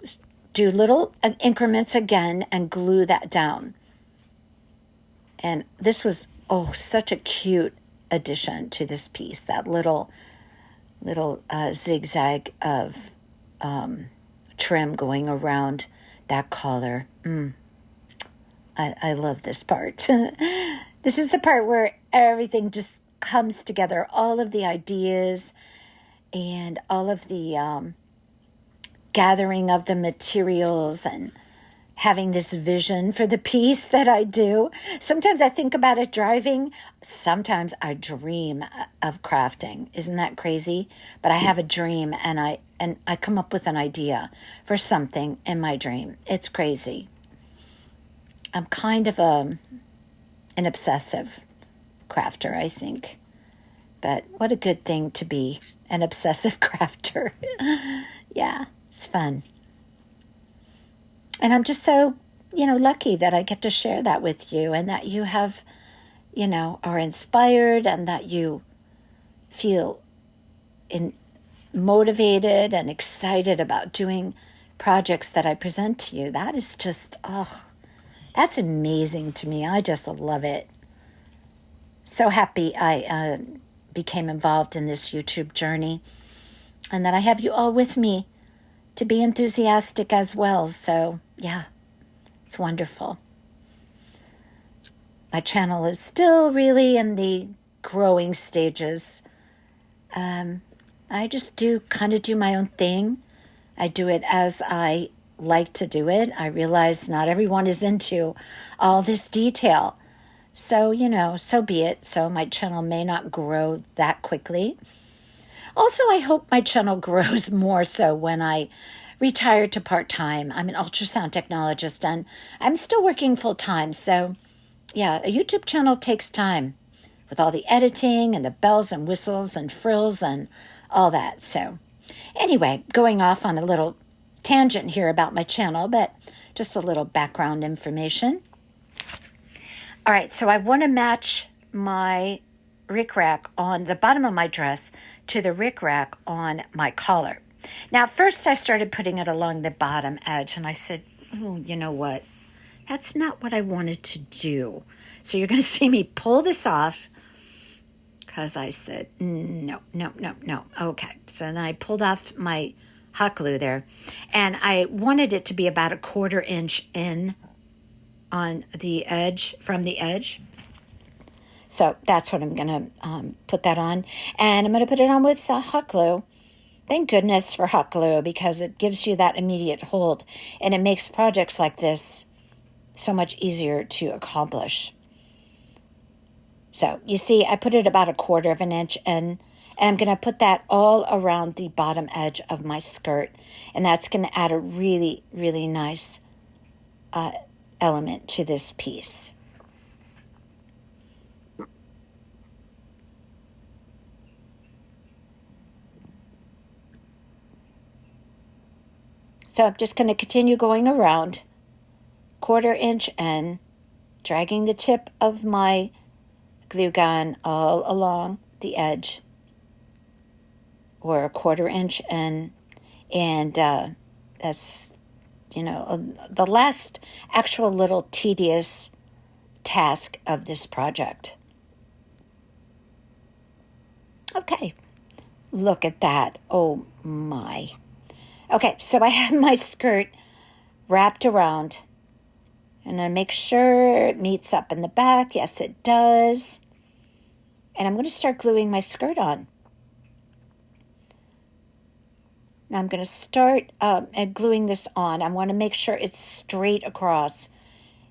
to do little increments again and glue that down. And this was, such a cute addition to this piece, that little zigzag of trim going around that collar. I love this part. This is the part where everything just comes together, all of the ideas and all of the gathering of the materials and having this vision for the piece that I do. Sometimes I think about it driving. Sometimes I dream of crafting. Isn't that crazy? But I have a dream, and I come up with an idea for something in my dream. It's crazy. I'm kind of an obsessive crafter, I think. But what a good thing to be an obsessive crafter. Yeah, it's fun. And I'm just so, lucky that I get to share that with you, and that you have, are inspired, and that you feel motivated and excited about doing projects that I present to you. That is just, that's amazing to me. I just love it. So happy I became involved in this YouTube journey, and that I have you all with me to be enthusiastic as well. So, yeah, it's wonderful. My channel is still really in the growing stages. I just do my own thing. I do it as I like to do it. I realize not everyone is into all this detail. So, so be it. So my channel may not grow that quickly. Also, I hope my channel grows more so when I retire to part-time. I'm an ultrasound technologist and I'm still working full-time. So, yeah, a YouTube channel takes time with all the editing and the bells and whistles and frills and all that. So, anyway, going off on a little tangent here about my channel, but just a little background information. All right, so I want to match my rickrack on the bottom of my dress to the rickrack on my collar. Now, first I started putting it along the bottom edge, and I said, oh, you know what? That's not what I wanted to do. So you're going to see me pull this off because I said, no. Okay, so then I pulled off my hot glue there, and I wanted it to be about a 1/4 inch in on the edge, from the edge. So that's what I'm going to put that on. And I'm going to put it on with hot glue. Thank goodness for hot glue, because it gives you that immediate hold. And it makes projects like this so much easier to accomplish. So you see, I put it about a 1/4 inch in. And I'm going to put that all around the bottom edge of my skirt. And that's going to add a really, really nice element to this piece. So I'm just going to continue going around, 1/4 inch in, dragging the tip of my glue gun all along the edge, or a 1/4 inch in, and that's, the last actual little tedious task of this project. Okay, look at that. Oh my. Okay, so I have my skirt wrapped around, and I make sure it meets up in the back. Yes, it does. And I'm going to start gluing my skirt on. Now I'm going to start gluing this on. I want to make sure it's straight across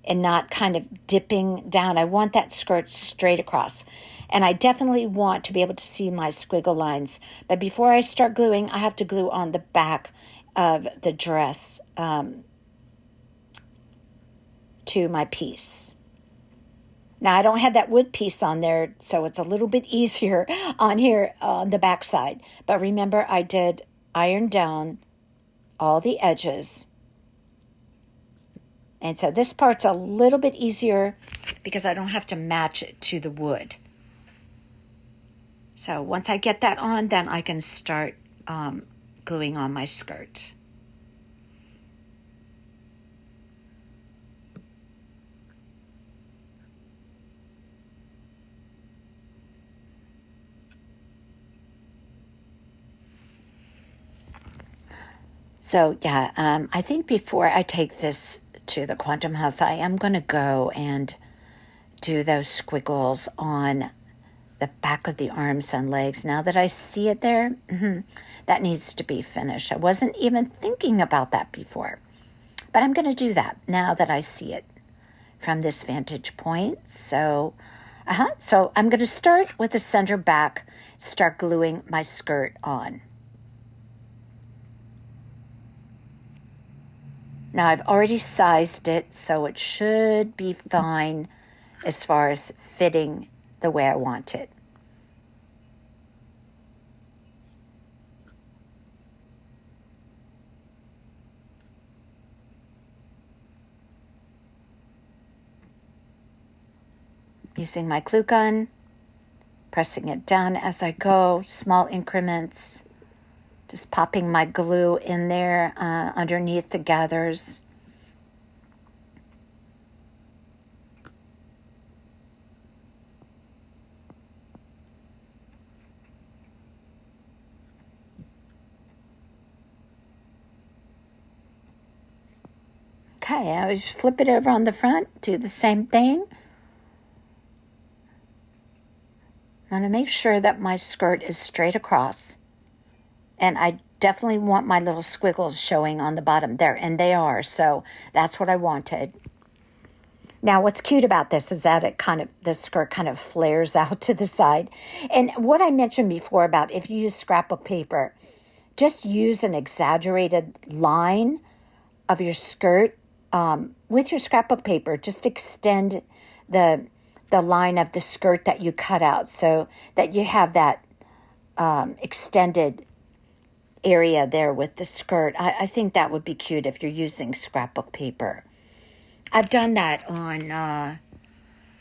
and not kind of dipping down. I want that skirt straight across. And I definitely want to be able to see my squiggle lines. But before I start gluing, I have to glue on the back of the dress to my piece. Now, I don't have that wood piece on there, so it's a little bit easier on here on the back side. But remember, I did iron down all the edges. And so this part's a little bit easier because I don't have to match it to the wood. So once I get that on, then I can start gluing on my skirt. So yeah, I think before I take this to the Quantum House, I am going to go and do those squiggles on the back of the arms and legs. Now that I see it there, that needs to be finished. I wasn't even thinking about that before, but I'm going to do that now that I see it from this vantage point. So I'm going to start with the center back, start gluing my skirt on. Now I've already sized it, so it should be fine as far as fitting the way I want it. Using my glue gun, pressing it down as I go, small increments. Just popping my glue in there underneath the gathers. Okay, I just flip it over on the front, do the same thing. I'm going to make sure that my skirt is straight across. And I definitely want my little squiggles showing on the bottom there, and they are, so that's what I wanted. Now, what's cute about this is that the skirt kind of flares out to the side. And what I mentioned before about if you use scrapbook paper, just use an exaggerated line of your skirt with your scrapbook paper. Just extend the line of the skirt that you cut out so that you have that extended area there with the skirt. I think that would be cute if you're using scrapbook paper. I've done that on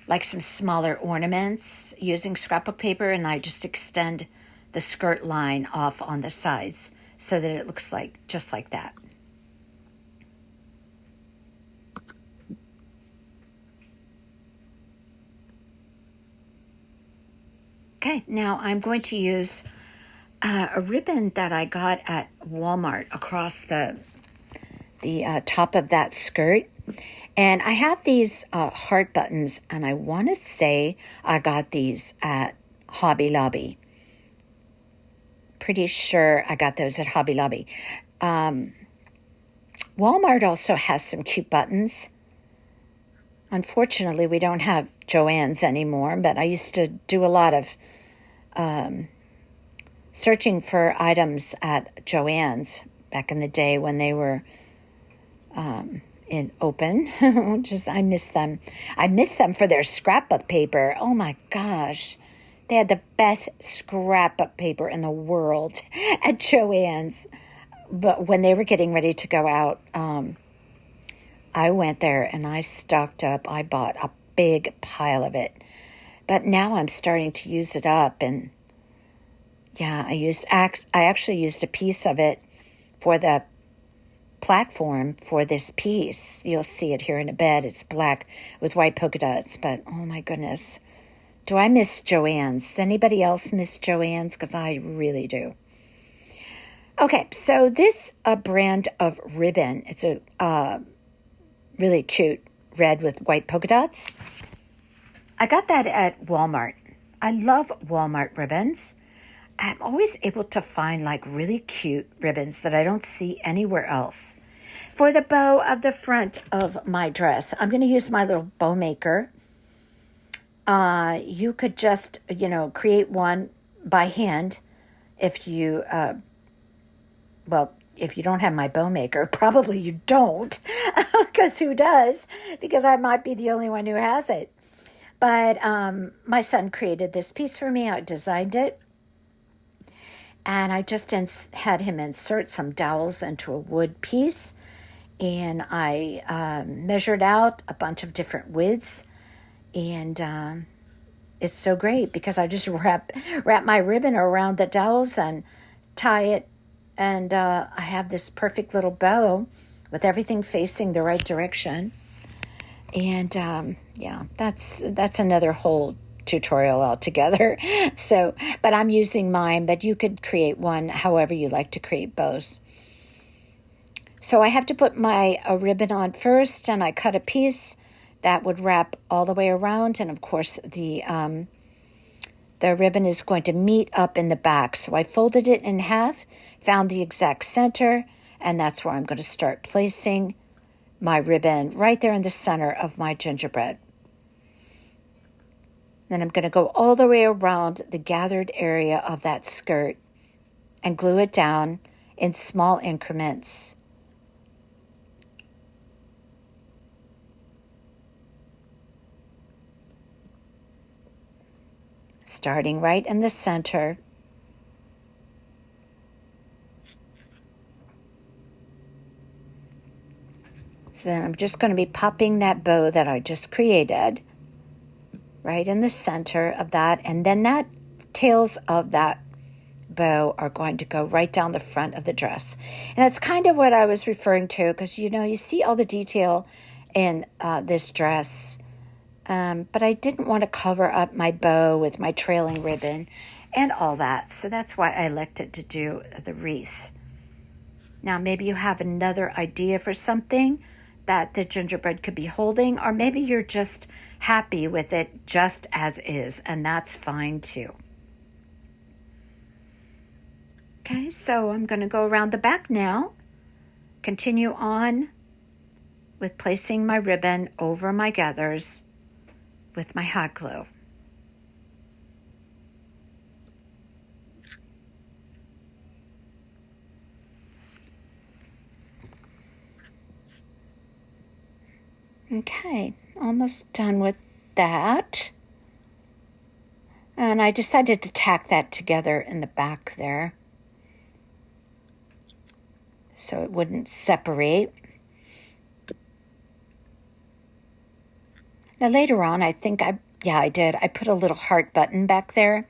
like some smaller ornaments using scrapbook paper, and I just extend the skirt line off on the sides so that it looks like just like that. Okay, now I'm going to use a ribbon that I got at Walmart across the top of that skirt. And I have these heart buttons, and I want to say I got these at Hobby Lobby. Pretty sure I got those at Hobby Lobby. Walmart also has some cute buttons. Unfortunately, we don't have Joann's anymore, but I used to do a lot of searching for items at Joann's back in the day when they were in open. I miss them. I miss them for their scrapbook paper. Oh my gosh. They had the best scrapbook paper in the world at Joann's. But when they were getting ready to go out, I went there and I stocked up. I bought a big pile of it. But now I'm starting to use it up. And yeah, I actually used a piece of it for the platform for this piece. You'll see it here in a bed. It's black with white polka dots, but oh my goodness. Do I miss Joann's? Does anybody else miss Joann's? Because I really do. Okay, so this brand of ribbon, it's a really cute red with white polka dots. I got that at Walmart. I love Walmart ribbons. I'm always able to find like really cute ribbons that I don't see anywhere else. For the bow of the front of my dress, I'm going to use my little bow maker. You could just, create one by hand if you, if you don't have my bow maker. Probably you don't, because who does? Because I might be the only one who has it. But my son created this piece for me. I designed it. And I just had him insert some dowels into a wood piece. And I measured out a bunch of different widths. And it's so great because I just wrap my ribbon around the dowels and tie it. And I have this perfect little bow with everything facing the right direction. And that's another whole tutorial altogether. So, but I'm using mine, but you could create one however you like to create bows. So I have to put my ribbon on first, and I cut a piece that would wrap all the way around. And of course, the ribbon is going to meet up in the back. So I folded it in half, found the exact center, and that's where I'm going to start placing my ribbon right there in the center of my gingerbread. Then I'm going to go all the way around the gathered area of that skirt and glue it down in small increments. Starting right in the center. So then I'm just going to be popping that bow that I just created right in the center of that. And then that tails of that bow are going to go right down the front of the dress. And that's kind of what I was referring to because, you see all the detail in this dress. But I didn't want to cover up my bow with my trailing ribbon and all that. So that's why I elected to do the wreath. Now, maybe you have another idea for something that the gingerbread could be holding, or maybe you're just happy with it just as is, and that's fine too. Okay, so I'm going to go around the back now, continue on with placing my ribbon over my gathers with my hot glue. Okay, almost done with that. And I decided to tack that together in the back there so it wouldn't separate. Now later on, I think I did. I put a little heart button back there.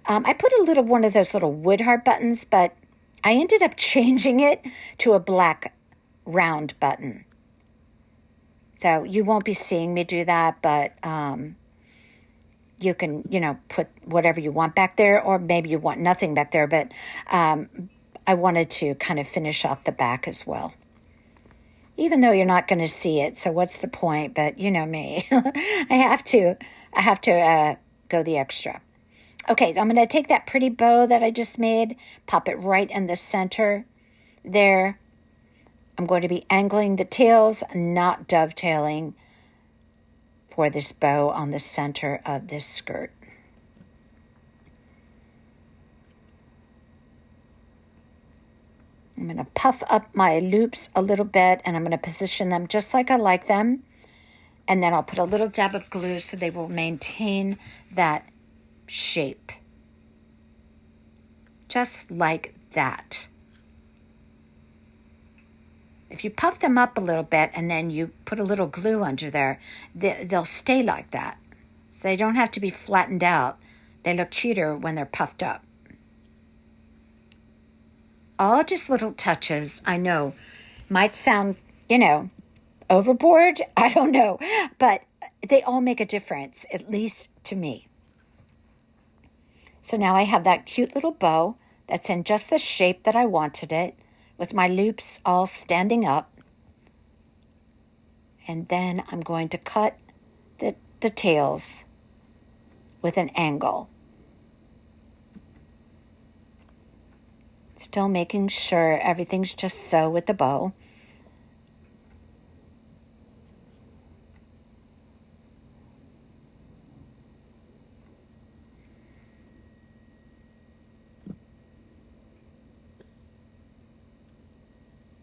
I put one of those little wood heart buttons, but I ended up changing it to a black round button. So you won't be seeing me do that, but you can, put whatever you want back there, or maybe you want nothing back there, but I wanted to kind of finish off the back as well. Even though you're not going to see it, so what's the point? But you know me. I have to go the extra. Okay, I'm going to take that pretty bow that I just made, pop it right in the center there. I'm going to be angling the tails, not dovetailing for this bow on the center of this skirt. I'm going to puff up my loops a little bit, and I'm going to position them just like I like them. And then I'll put a little dab of glue so they will maintain that shape. Just like that. If you puff them up a little bit and then you put a little glue under there, they'll stay like that. So they don't have to be flattened out. They look cuter when they're puffed up. All just little touches, I know, might sound, overboard. I don't know. But they all make a difference, at least to me. So now I have that cute little bow that's in just the shape that I wanted it, with my loops all standing up. And then I'm going to cut the tails with an angle. Still making sure everything's just so with the bow.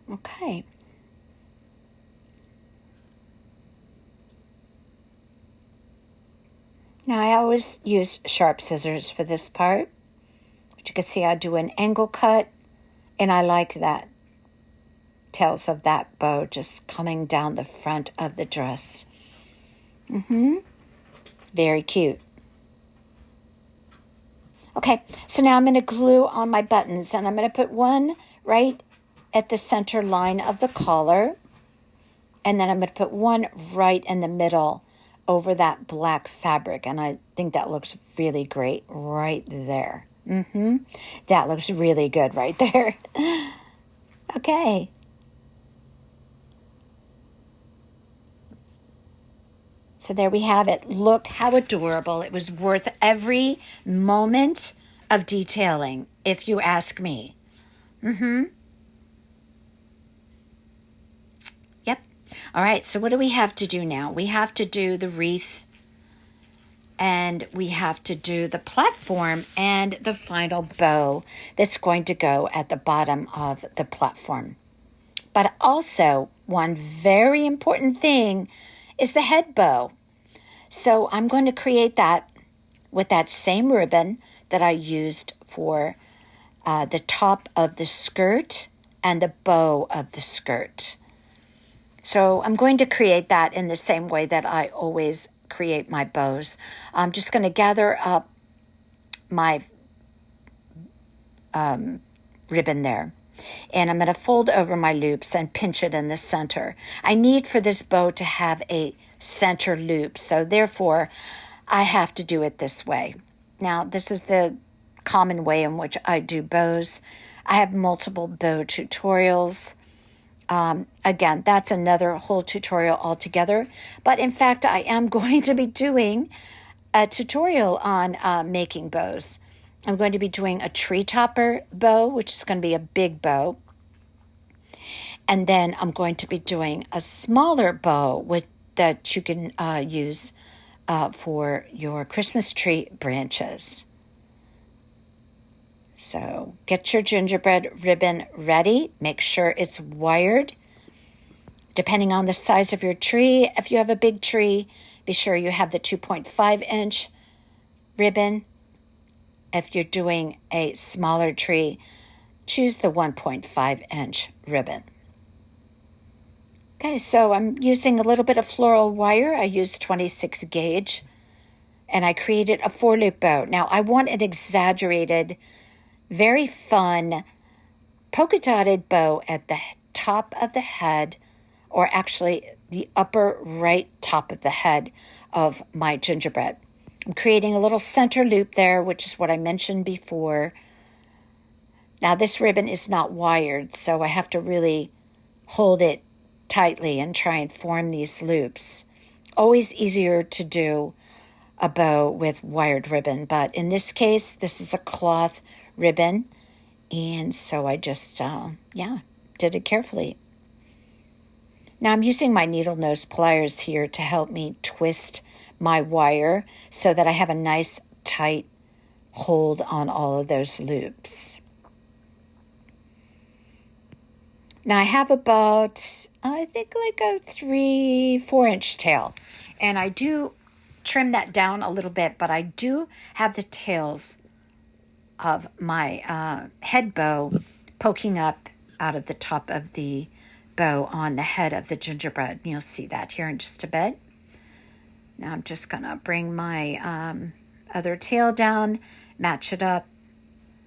Okay. Now I always use sharp scissors for this part. But you can see I do an angle cut, and I like that tails of that bow just coming down the front of the dress. Very cute. Okay, so now I'm going to glue on my buttons, and I'm going to put one right at the center line of the collar, and then I'm going to put one right in the middle over that black fabric, and I think that looks really great right there. That looks really good right there. Okay. So there we have it. Look how adorable. It was worth every moment of detailing, if you ask me. Yep. All right, so what do we have to do now? We have to do the wreath, and we have to do the platform and the final bow that's going to go at the bottom of the platform. But also, one very important thing is the head bow. So I'm going to create that with that same ribbon that I used for the top of the skirt and the bow of the skirt. So I'm going to create that in the same way that I always create my bows. I'm just going to gather up my ribbon there, and I'm going to fold over my loops and pinch it in the center. I need for this bow to have a center loop, so therefore I have to do it this way. Now, this is the common way in which I do bows. I have multiple bow tutorials. Again, that's another whole tutorial altogether. But in fact, I am going to be doing a tutorial on making bows. I'm going to be doing a tree topper bow, which is going to be a big bow. And then I'm going to be doing a smaller bow that you can use for your Christmas tree branches. So get your gingerbread ribbon ready. Make sure it's wired. Depending on the size of your tree, if you have a big tree, be sure you have the 2.5-inch ribbon. If you're doing a smaller tree, choose the 1.5-inch ribbon. Okay, so I'm using a little bit of floral wire. I used 26 gauge, and I created a 4-loop bow. Now, I want an exaggerated, very fun, polka-dotted bow at the top of the head, or actually the upper right top of the head of my gingerbread. I'm creating a little center loop there, which is what I mentioned before. Now, this ribbon is not wired, so I have to really hold it tightly and try and form these loops. Always easier to do a bow with wired ribbon, but in this case, this is a cloth ribbon, and so I just, did it carefully. Now I'm using my needle nose pliers here to help me twist my wire so that I have a nice tight hold on all of those loops. Now I have about, I think like a 3-4-inch tail, and I do trim that down a little bit, but I do have the tails of my head bow poking up out of the top of the bow on the head of the gingerbread. You'll see that here in just a bit. Now I'm just going to bring my other tail down, match it up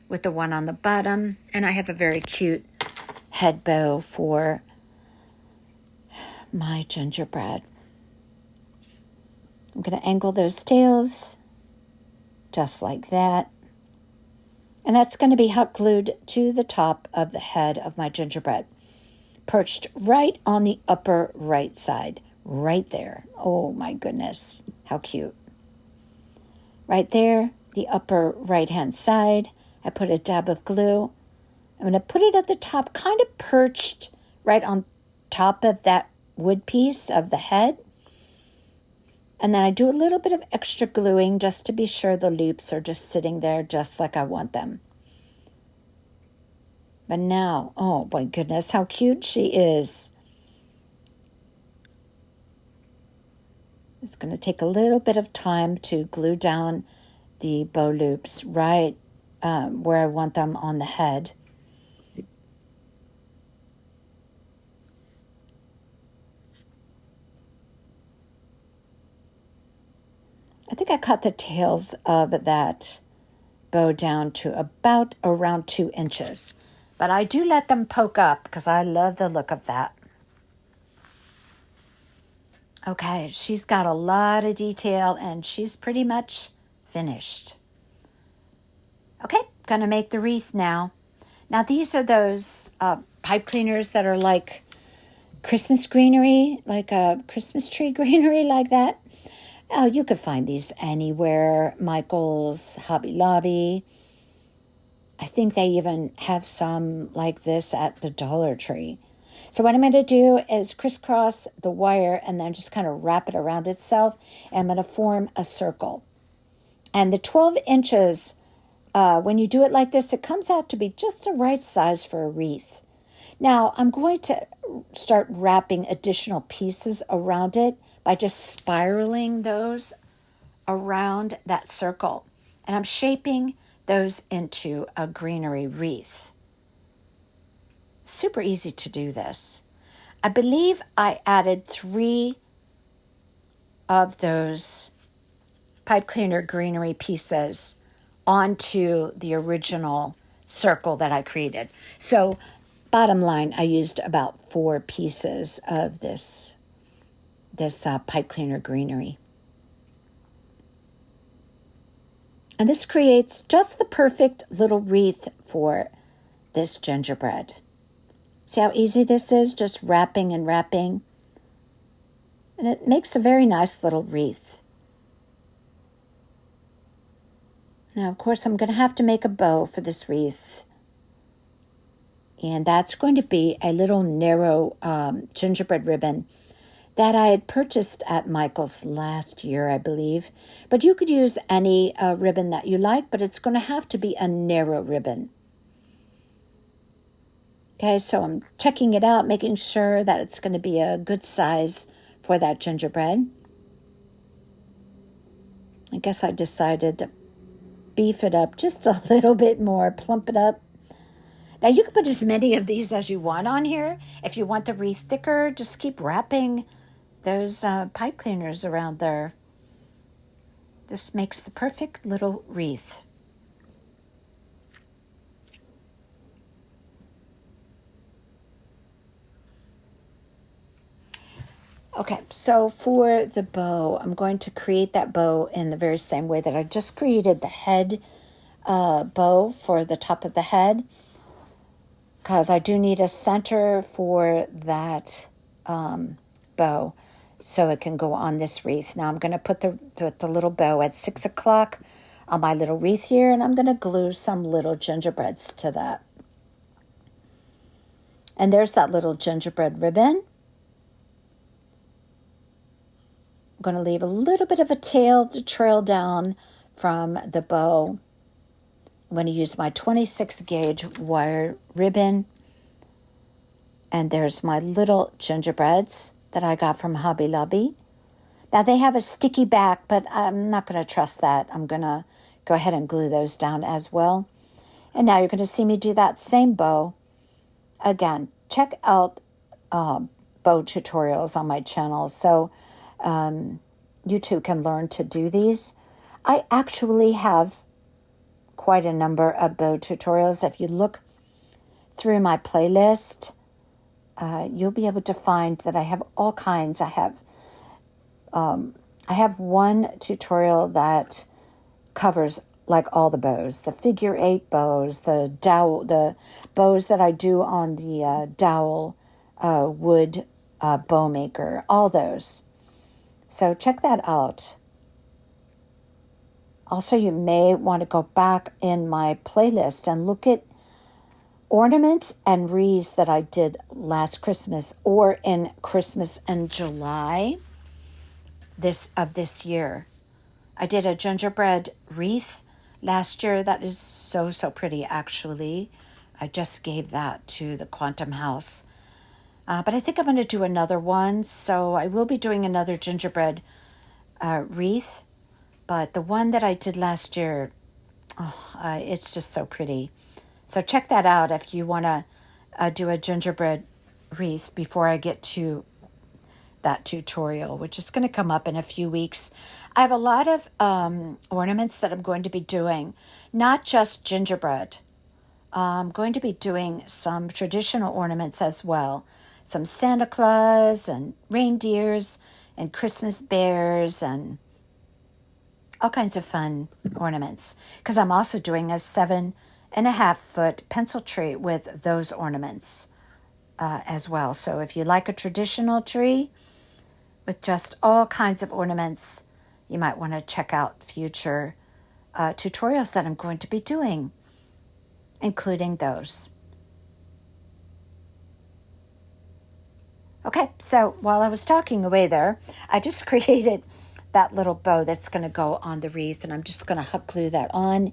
with the one on the bottom, and I have a very cute head bow for my gingerbread. I'm going to angle those tails just like that. And that's going to be hot glued to the top of the head of my gingerbread, perched right on the upper right side, right there. Oh my goodness, how cute. Right there, the upper right-hand side, I put a dab of glue. I'm going to put it at the top, kind of perched right on top of that wood piece of the head. And then I do a little bit of extra gluing just to be sure the loops are just sitting there just like I want them. But now, oh my goodness, how cute she is. It's going to take a little bit of time to glue down the bow loops right where I want them on the head. I think I cut the tails of that bow down to about around 2 inches. But I do let them poke up because I love the look of that. Okay, she's got a lot of detail and she's pretty much finished. Okay, gonna make the wreath now. Now these are those pipe cleaners that are like Christmas greenery, like a Christmas tree greenery like that. Oh, you could find these anywhere. Michael's, Hobby Lobby. I think they even have some like this at the Dollar Tree. So what I'm going to do is crisscross the wire and then just kind of wrap it around itself. And I'm going to form a circle. And the 12 inches, when you do it like this, it comes out to be just the right size for a wreath. Now, I'm going to start wrapping additional pieces around it by just spiraling those around that circle. And I'm shaping those into a greenery wreath. Super easy to do this. I believe I added 3 of those pipe cleaner greenery pieces onto the original circle that I created. So bottom line, I used about 4 pieces of this pipe cleaner greenery. And this creates just the perfect little wreath for this gingerbread. See how easy this is? Just wrapping and wrapping. And it makes a very nice little wreath. Now, of course, I'm going to have to make a bow for this wreath. And that's going to be a little narrow gingerbread ribbon that I had purchased at Michael's last year, I believe. But you could use any ribbon that you like, but it's going to have to be a narrow ribbon. Okay, so I'm checking it out, making sure that it's going to be a good size for that gingerbread. I guess I decided to beef it up just a little bit more, plump it up. Now you can put as many of these as you want on here. If you want the wreath thicker, just keep wrapping those pipe cleaners around there. This makes the perfect little wreath. Okay, so for the bow, I'm going to create that bow in the very same way that I just created the head bow for the top of the head, because I do need a center for that bow so it can go on this wreath. Now I'm going to put the little bow at 6 o'clock on my little wreath here, and I'm going to glue some little gingerbreads to that. And there's that little gingerbread ribbon. I'm going to leave a little bit of a tail to trail down from the bow. I'm going to use my 26 gauge wire ribbon. And there's my little gingerbreads that I got from Hobby Lobby. Now they have a sticky back, but I'm not going to trust that. I'm going to go ahead and glue those down as well. And now you're going to see me do that same bow. Again, check out bow tutorials on my channel. So you too can learn to do these. I actually have quite a number of bow tutorials. If you look through my playlist, you'll be able to find that I have all kinds. I have one tutorial that covers like all the bows, the figure 8 bows, the dowel, the bows that I do on the dowel wood bow maker, all those. So check that out. Also, you may want to go back in my playlist and look at ornaments and wreaths that I did last Christmas or in Christmas and July of this year. I did a gingerbread wreath last year that is so pretty, actually. I just gave that to the Quantum House. But I think I'm going to do another one, so I will be doing another gingerbread wreath. But the one that I did last year, it's just so pretty. So check that out if you want to do a gingerbread wreath before I get to that tutorial, which is going to come up in a few weeks. I have a lot of ornaments that I'm going to be doing, not just gingerbread. I'm going to be doing some traditional ornaments as well. Some Santa Claus and reindeers and Christmas bears and all kinds of fun ornaments. Because I'm also doing a 7.5-foot pencil tree with those ornaments as well. So if you like a traditional tree with just all kinds of ornaments, you might want to check out future tutorials that I'm going to be doing, including those. Okay, so while I was talking away there, I just created that little bow that's going to go on the wreath, and I'm just going to hot glue that on.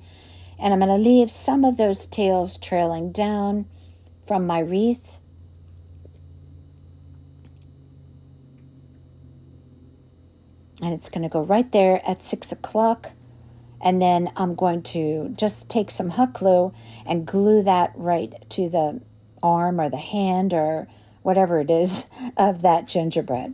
And I'm going to leave some of those tails trailing down from my wreath. And it's going to go right there at 6 o'clock. And then I'm going to just take some hot glue and glue that right to the arm or the hand or whatever it is of that gingerbread.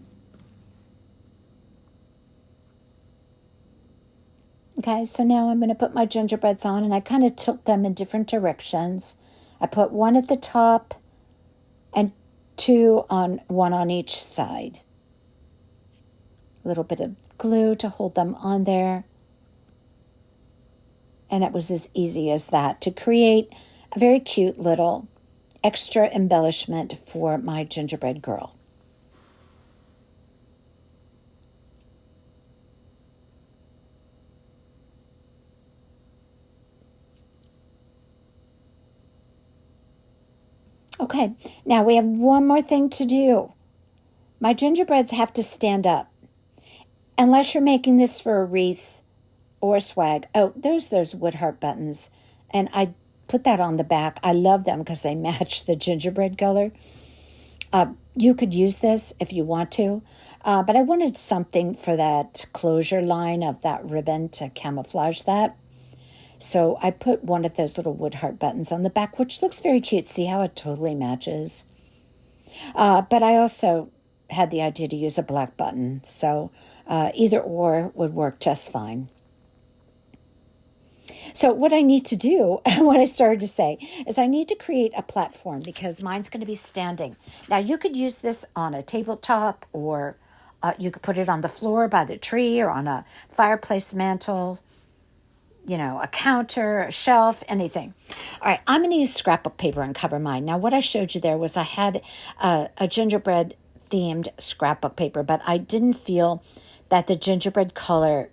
Okay, so now I'm going to put my gingerbreads on, and I kind of tilt them in different directions. I put one at the top and one on each side. A little bit of glue to hold them on there. And it was as easy as that to create a very cute little extra embellishment for my gingerbread girl. Okay, now we have one more thing to do. My gingerbreads have to stand up. Unless you're making this for a wreath or swag. Oh, there's those wood heart buttons. And I put that on the back. I love them because they match the gingerbread color. You could use this if you want to. But I wanted something for that closure line of that ribbon to camouflage that. So I put one of those little wood heart buttons on the back, which looks very cute. See how it totally matches? But I also had the idea to use a black button. So either or would work just fine. So what I need to do, what I started to say, is I need to create a platform because mine's going to be standing. Now, you could use this on a tabletop or you could put it on the floor by the tree or on a fireplace mantle, a counter, a shelf, anything. All right, I'm going to use scrapbook paper and cover mine. Now, what I showed you there was I had a gingerbread themed scrapbook paper, but I didn't feel that the gingerbread color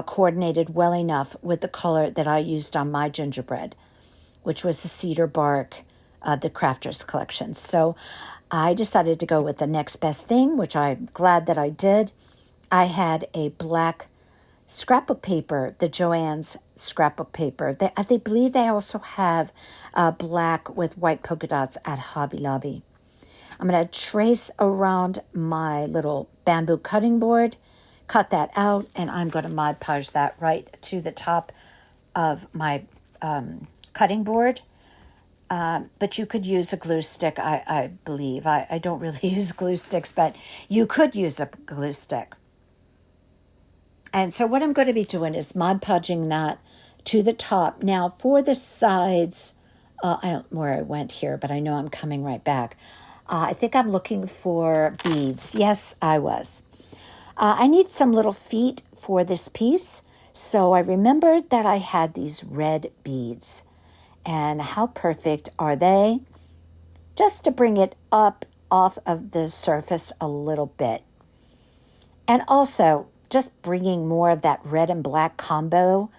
coordinated well enough with the color that I used on my gingerbread, which was the cedar bark, the Crafters collection. So I decided to go with the next best thing, which I'm glad that I did. I had a black scrapbook paper, the Joann's scrapbook paper. They believe they also have black with white polka dots at Hobby Lobby. I'm going to trace around my little bamboo cutting board, cut that out, and I'm going to Mod Podge that right to the top of my cutting board. But you could use a glue stick, I believe. I don't really use glue sticks, but you could use a glue stick. And so what I'm going to be doing is Mod Podging that to the top. Now, for the sides, I don't know where I went here, but I know I'm coming right back. I think I'm looking for beads. Yes, I was. I need some little feet for this piece. So I remembered that I had these red beads. And how perfect are they? Just to bring it up off of the surface a little bit. And also just bringing more of that red and black combo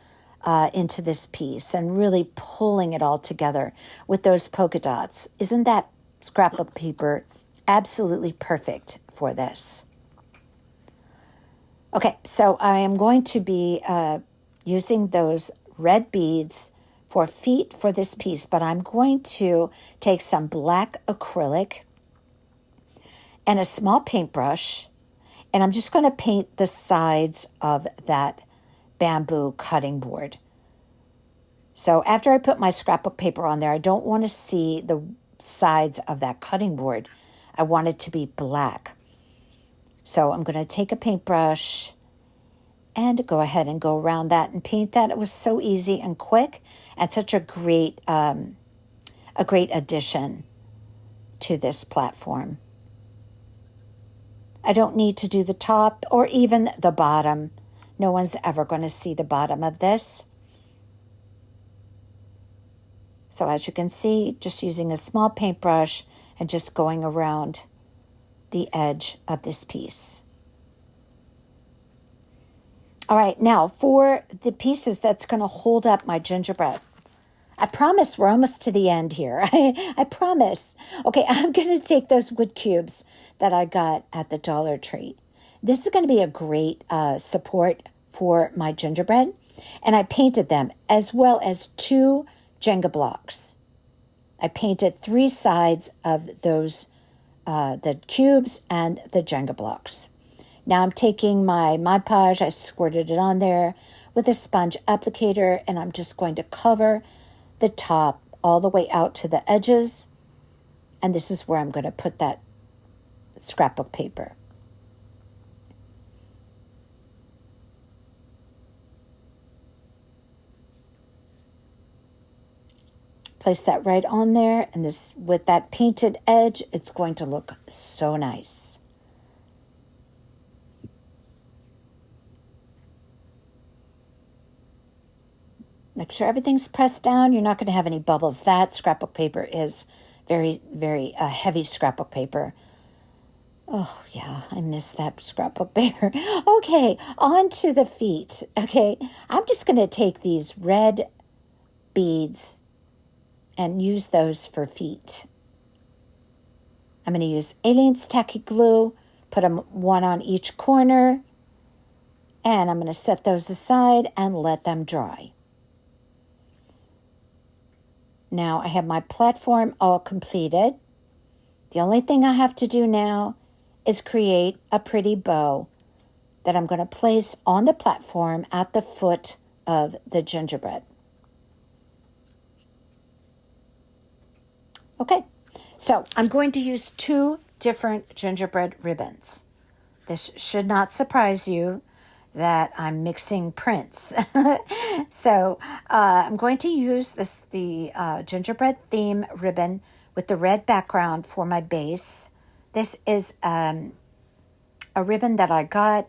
into this piece and really pulling it all together with those polka dots. Isn't that scrapbook paper absolutely perfect for this? Okay, so I am going to be using those red beads for feet for this piece, but I'm going to take some black acrylic and a small paintbrush, and I'm just going to paint the sides of that bamboo cutting board. So after I put my scrapbook paper on there, I don't want to see the sides of that cutting board. I want it to be black. So I'm going to take a paintbrush and go ahead and go around that and paint that. It was so easy and quick and such a great addition to this platform. I don't need to do the top or even the bottom. No one's ever going to see the bottom of this. So as you can see, just using a small paintbrush and just going around the edge of this piece. All right, now for the pieces that's going to hold up my gingerbread. I promise we're almost to the end here. I promise. Okay, I'm going to take those wood cubes that I got at the Dollar Tree. This is going to be a great support for my gingerbread. And I painted them as well as 2 Jenga blocks. I painted 3 sides of those, the cubes and the Jenga blocks. Now I'm taking my Mod Podge, I squirted it on there with a sponge applicator, and I'm just going to cover the top all the way out to the edges. And this is where I'm going to put that scrapbook paper. Place that right on there, and this with that painted edge, it's going to look so nice. Make sure everything's pressed down. You're not going to have any bubbles. That scrapbook paper is very, very heavy scrapbook paper. Oh, yeah, I miss that scrapbook paper. Okay, on to the feet. Okay, I'm just going to take these red beads and use those for feet. I'm going to use Aleene's Tacky Glue, put them one on each corner, and I'm going to set those aside and let them dry. Now I have my platform all completed. The only thing I have to do now is create a pretty bow that I'm going to place on the platform at the foot of the gingerbread. Okay, so I'm going to use 2 different gingerbread ribbons. This should not surprise you that I'm mixing prints. So I'm going to use the gingerbread theme ribbon with the red background for my base. This is a ribbon that I got.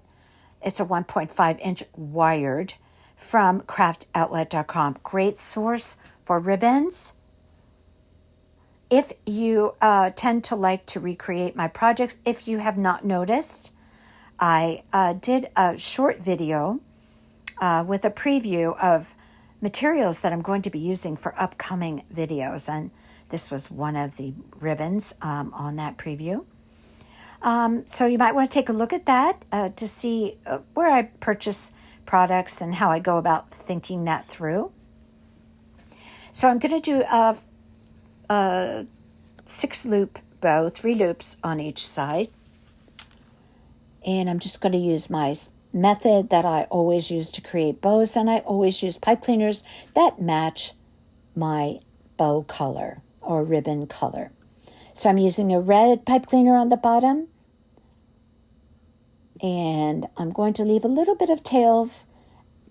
It's a 1.5-inch wired from craftcentraldesigns.com. Great source for ribbons. If you tend to like to recreate my projects, if you have not noticed, I did a short video with a preview of materials that I'm going to be using for upcoming videos. And this was one of the ribbons on that preview. So you might want to take a look at that to see where I purchase products and how I go about thinking that through. So I'm going to do a 6-loop bow, 3 loops on each side. And I'm just going to use my method that I always use to create bows, and I always use pipe cleaners that match my bow color or ribbon color. So I'm using a red pipe cleaner on the bottom, and I'm going to leave a little bit of tails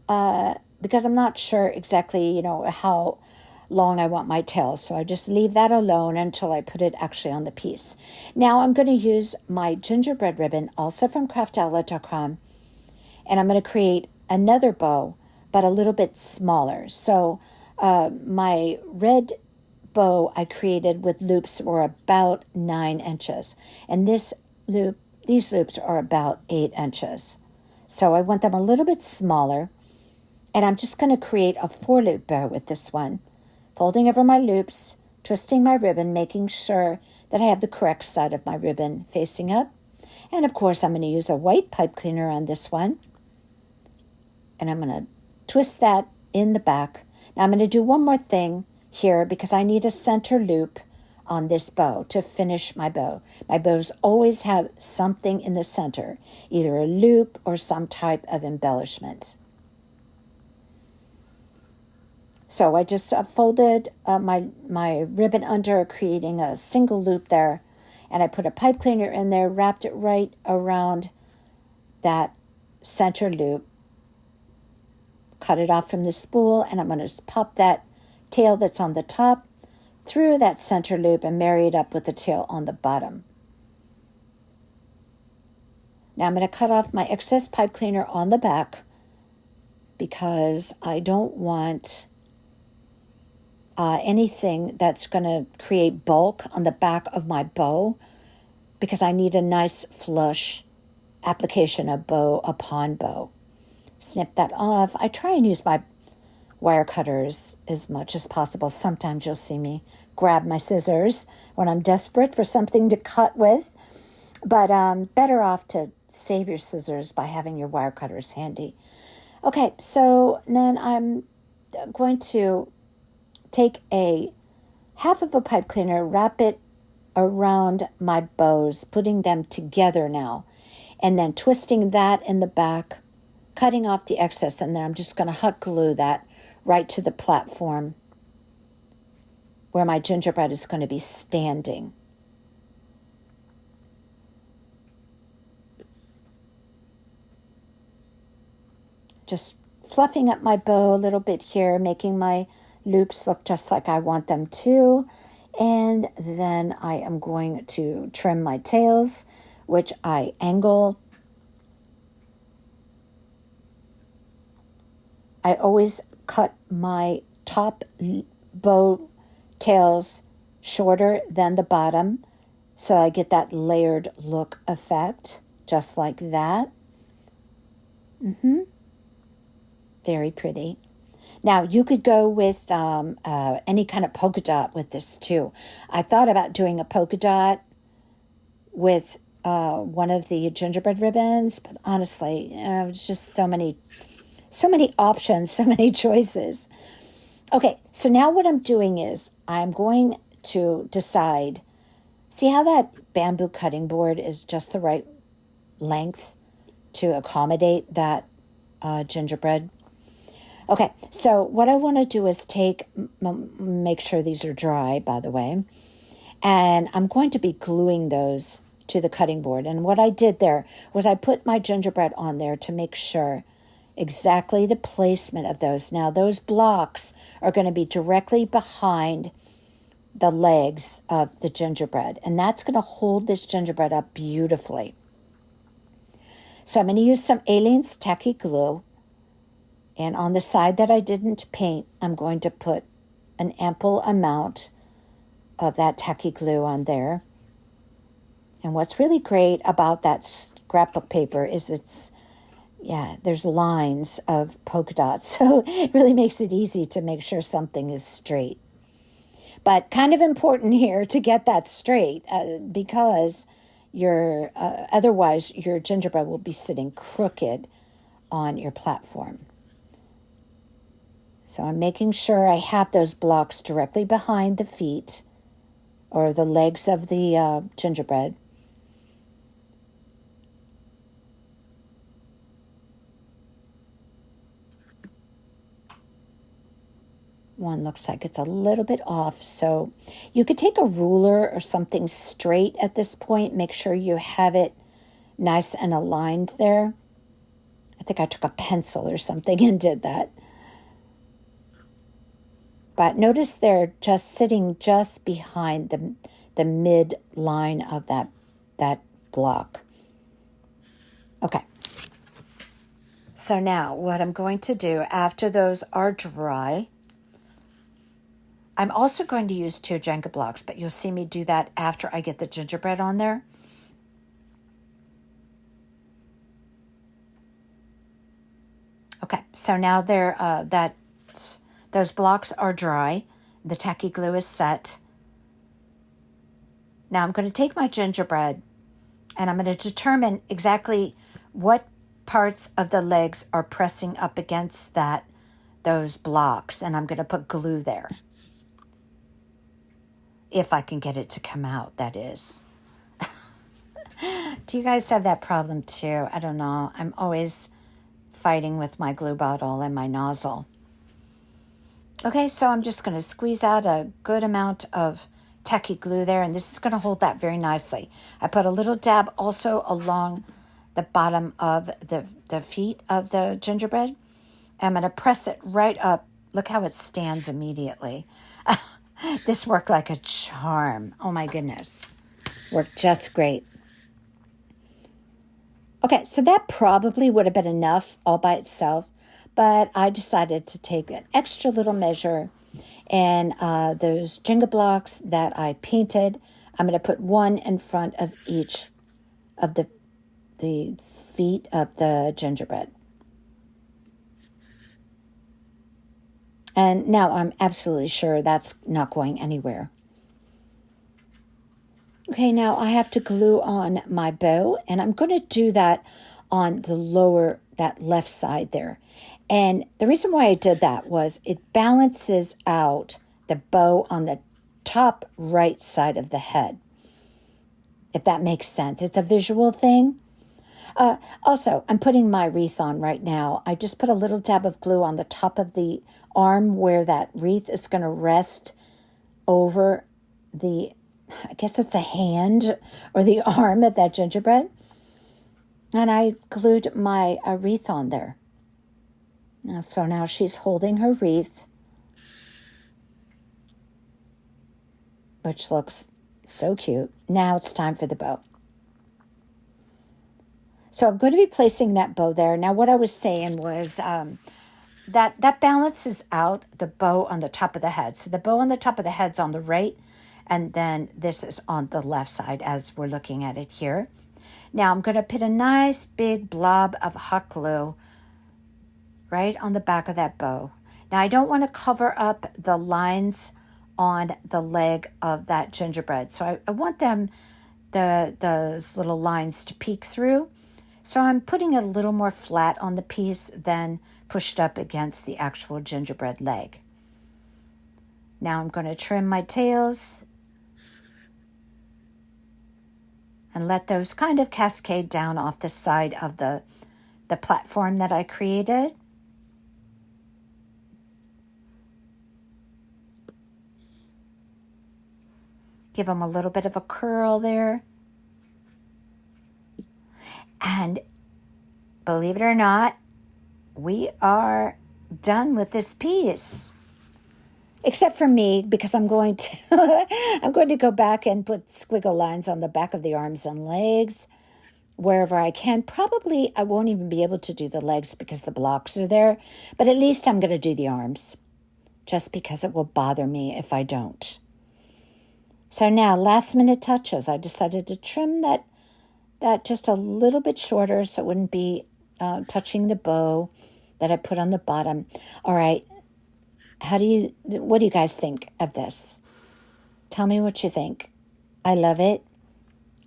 because I'm not sure exactly, how long I want my tails. So I just leave that alone until I put it actually on the piece. Now I'm going to use my gingerbread ribbon, also from craftcentraldesigns.com, and I'm going to create another bow, but a little bit smaller. So my red bow I created with loops were about 9 inches, and these loops are about 8 inches. So I want them a little bit smaller, and I'm just going to create a 4-loop bow with this one, folding over my loops, twisting my ribbon, making sure that I have the correct side of my ribbon facing up. And of course, I'm going to use a white pipe cleaner on this one. And I'm going to twist that in the back. Now I'm going to do one more thing here because I need a center loop on this bow to finish my bow. My bows always have something in the center, either a loop or some type of embellishment. So I just folded my ribbon under, creating a single loop there, and I put a pipe cleaner in there, wrapped it right around that center loop, cut it off from the spool, and I'm going to just pop that tail that's on the top through that center loop and marry it up with the tail on the bottom. Now I'm going to cut off my excess pipe cleaner on the back because I don't want anything that's going to create bulk on the back of my bow, because I need a nice flush application of bow upon bow. Snip that off. I try and use my wire cutters as much as possible. Sometimes you'll see me grab my scissors when I'm desperate for something to cut with, but better off to save your scissors by having your wire cutters handy. Okay, so then I'm going to take a half of a pipe cleaner, wrap it around my bows, putting them together now, and then twisting that in the back, cutting off the excess, and then I'm just going to hot glue that right to the platform where my gingerbread is going to be standing. Just fluffing up my bow a little bit here, making my loops look just like I want them to. And then I am going to trim my tails, which I angle. I always cut my top bow tails shorter than the bottom, so I get that layered look effect, just like that. Very pretty. Now, you could go with any kind of polka dot with this, too. I thought about doing a polka dot with one of the gingerbread ribbons, but honestly, it's just so many options, so many choices. Okay, so now what I'm doing is I'm going to decide, see how that bamboo cutting board is just the right length to accommodate that gingerbread? Okay, so what I want to do is make sure these are dry, by the way, and I'm going to be gluing those to the cutting board. And what I did there was I put my gingerbread on there to make sure exactly the placement of those. Now, those blocks are going to be directly behind the legs of the gingerbread, and that's going to hold this gingerbread up beautifully. So I'm going to use some Aleene's tacky glue, and on the side that I didn't paint, I'm going to put an ample amount of that tacky glue on there. And what's really great about that scrapbook paper is there's lines of polka dots, so it really makes it easy to make sure something is straight. But kind of important here to get that straight because otherwise your gingerbread will be sitting crooked on your platform. So I'm making sure I have those blocks directly behind the feet or the legs of the gingerbread. One looks like it's a little bit off, so you could take a ruler or something straight at this point. Make sure you have it nice and aligned there. I think I took a pencil or something and did that. But notice they're just sitting just behind the mid line of that block. Okay. So now what I'm going to do after those are dry, I'm also going to use 2 Jenga blocks, but you'll see me do that after I get the gingerbread on there. Okay, so now those blocks are dry. The tacky glue is set. Now I'm going to take my gingerbread and I'm going to determine exactly what parts of the legs are pressing up against those blocks, and I'm going to put glue there. If I can get it to come out, that is. Do you guys have that problem too? I don't know. I'm always fighting with my glue bottle and my nozzle. Okay, so I'm just going to squeeze out a good amount of tacky glue there, and this is going to hold that very nicely. I put a little dab also along the bottom of the feet of the gingerbread. I'm going to press it right up. Look how it stands immediately. This worked like a charm. Oh my goodness. Worked just great. Okay, so that probably would have been enough all by itself, but I decided to take an extra little measure, and those Jenga blocks that I painted, I'm going to put one in front of each of the feet of the gingerbread. And now I'm absolutely sure that's not going anywhere. Okay, now I have to glue on my bow, and I'm going to do that on that left side there. And the reason why I did that was it balances out the bow on the top right side of the head, if that makes sense. It's a visual thing. Also, I'm putting my wreath on right now. I just put a little dab of glue on the top of the arm where that wreath is going to rest over I guess it's a hand or the arm of that gingerbread. And I glued my wreath on there. So now she's holding her wreath, which looks so cute. Now it's time for the bow. So I'm going to be placing that bow there. Now what I was saying was that balances out the bow on the top of the head. So the bow on the top of the head's on the right, and then this is on the left side as we're looking at it here. Now I'm going to put a nice big blob of hot glue right on the back of that bow. Now I don't want to cover up the lines on the leg of that gingerbread. So I want the those little lines to peek through. So I'm putting a little more flat on the piece than pushed up against the actual gingerbread leg. Now I'm going to trim my tails and let those kind of cascade down off the side of the platform that I created. Give them a little bit of a curl there. And believe it or not, we are done with this piece. Except for me, because I'm going to go back and put squiggle lines on the back of the arms and legs wherever I can. Probably I won't even be able to do the legs because the blocks are there, but at least I'm going to do the arms just because it will bother me if I don't. So now, last minute touches. I decided to trim that just a little bit shorter so it wouldn't be touching the bow that I put on the bottom. All right. What do you guys think of this? Tell me what you think. I love it.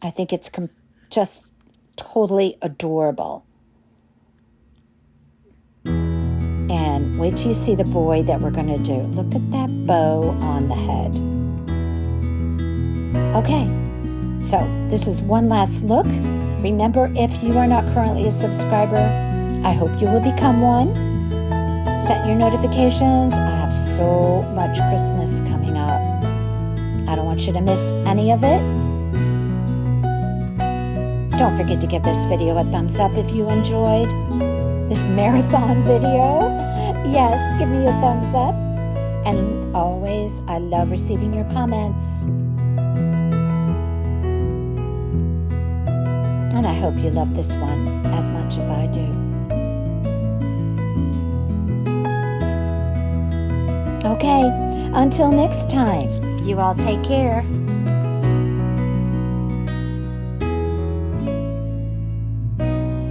I think it's just totally adorable. And wait till you see the boy that we're going to do. Look at that bow on the head. Okay, so this is one last look. Remember, if you are not currently a subscriber, I hope you will become one. Set your notifications. I have so much Christmas coming up. I don't want you to miss any of it. Don't forget to give this video a thumbs up if you enjoyed this marathon video. Yes, give me a thumbs up. And always, I love receiving your comments. And I hope you love this one as much as I do. Okay, until next time, you all take care.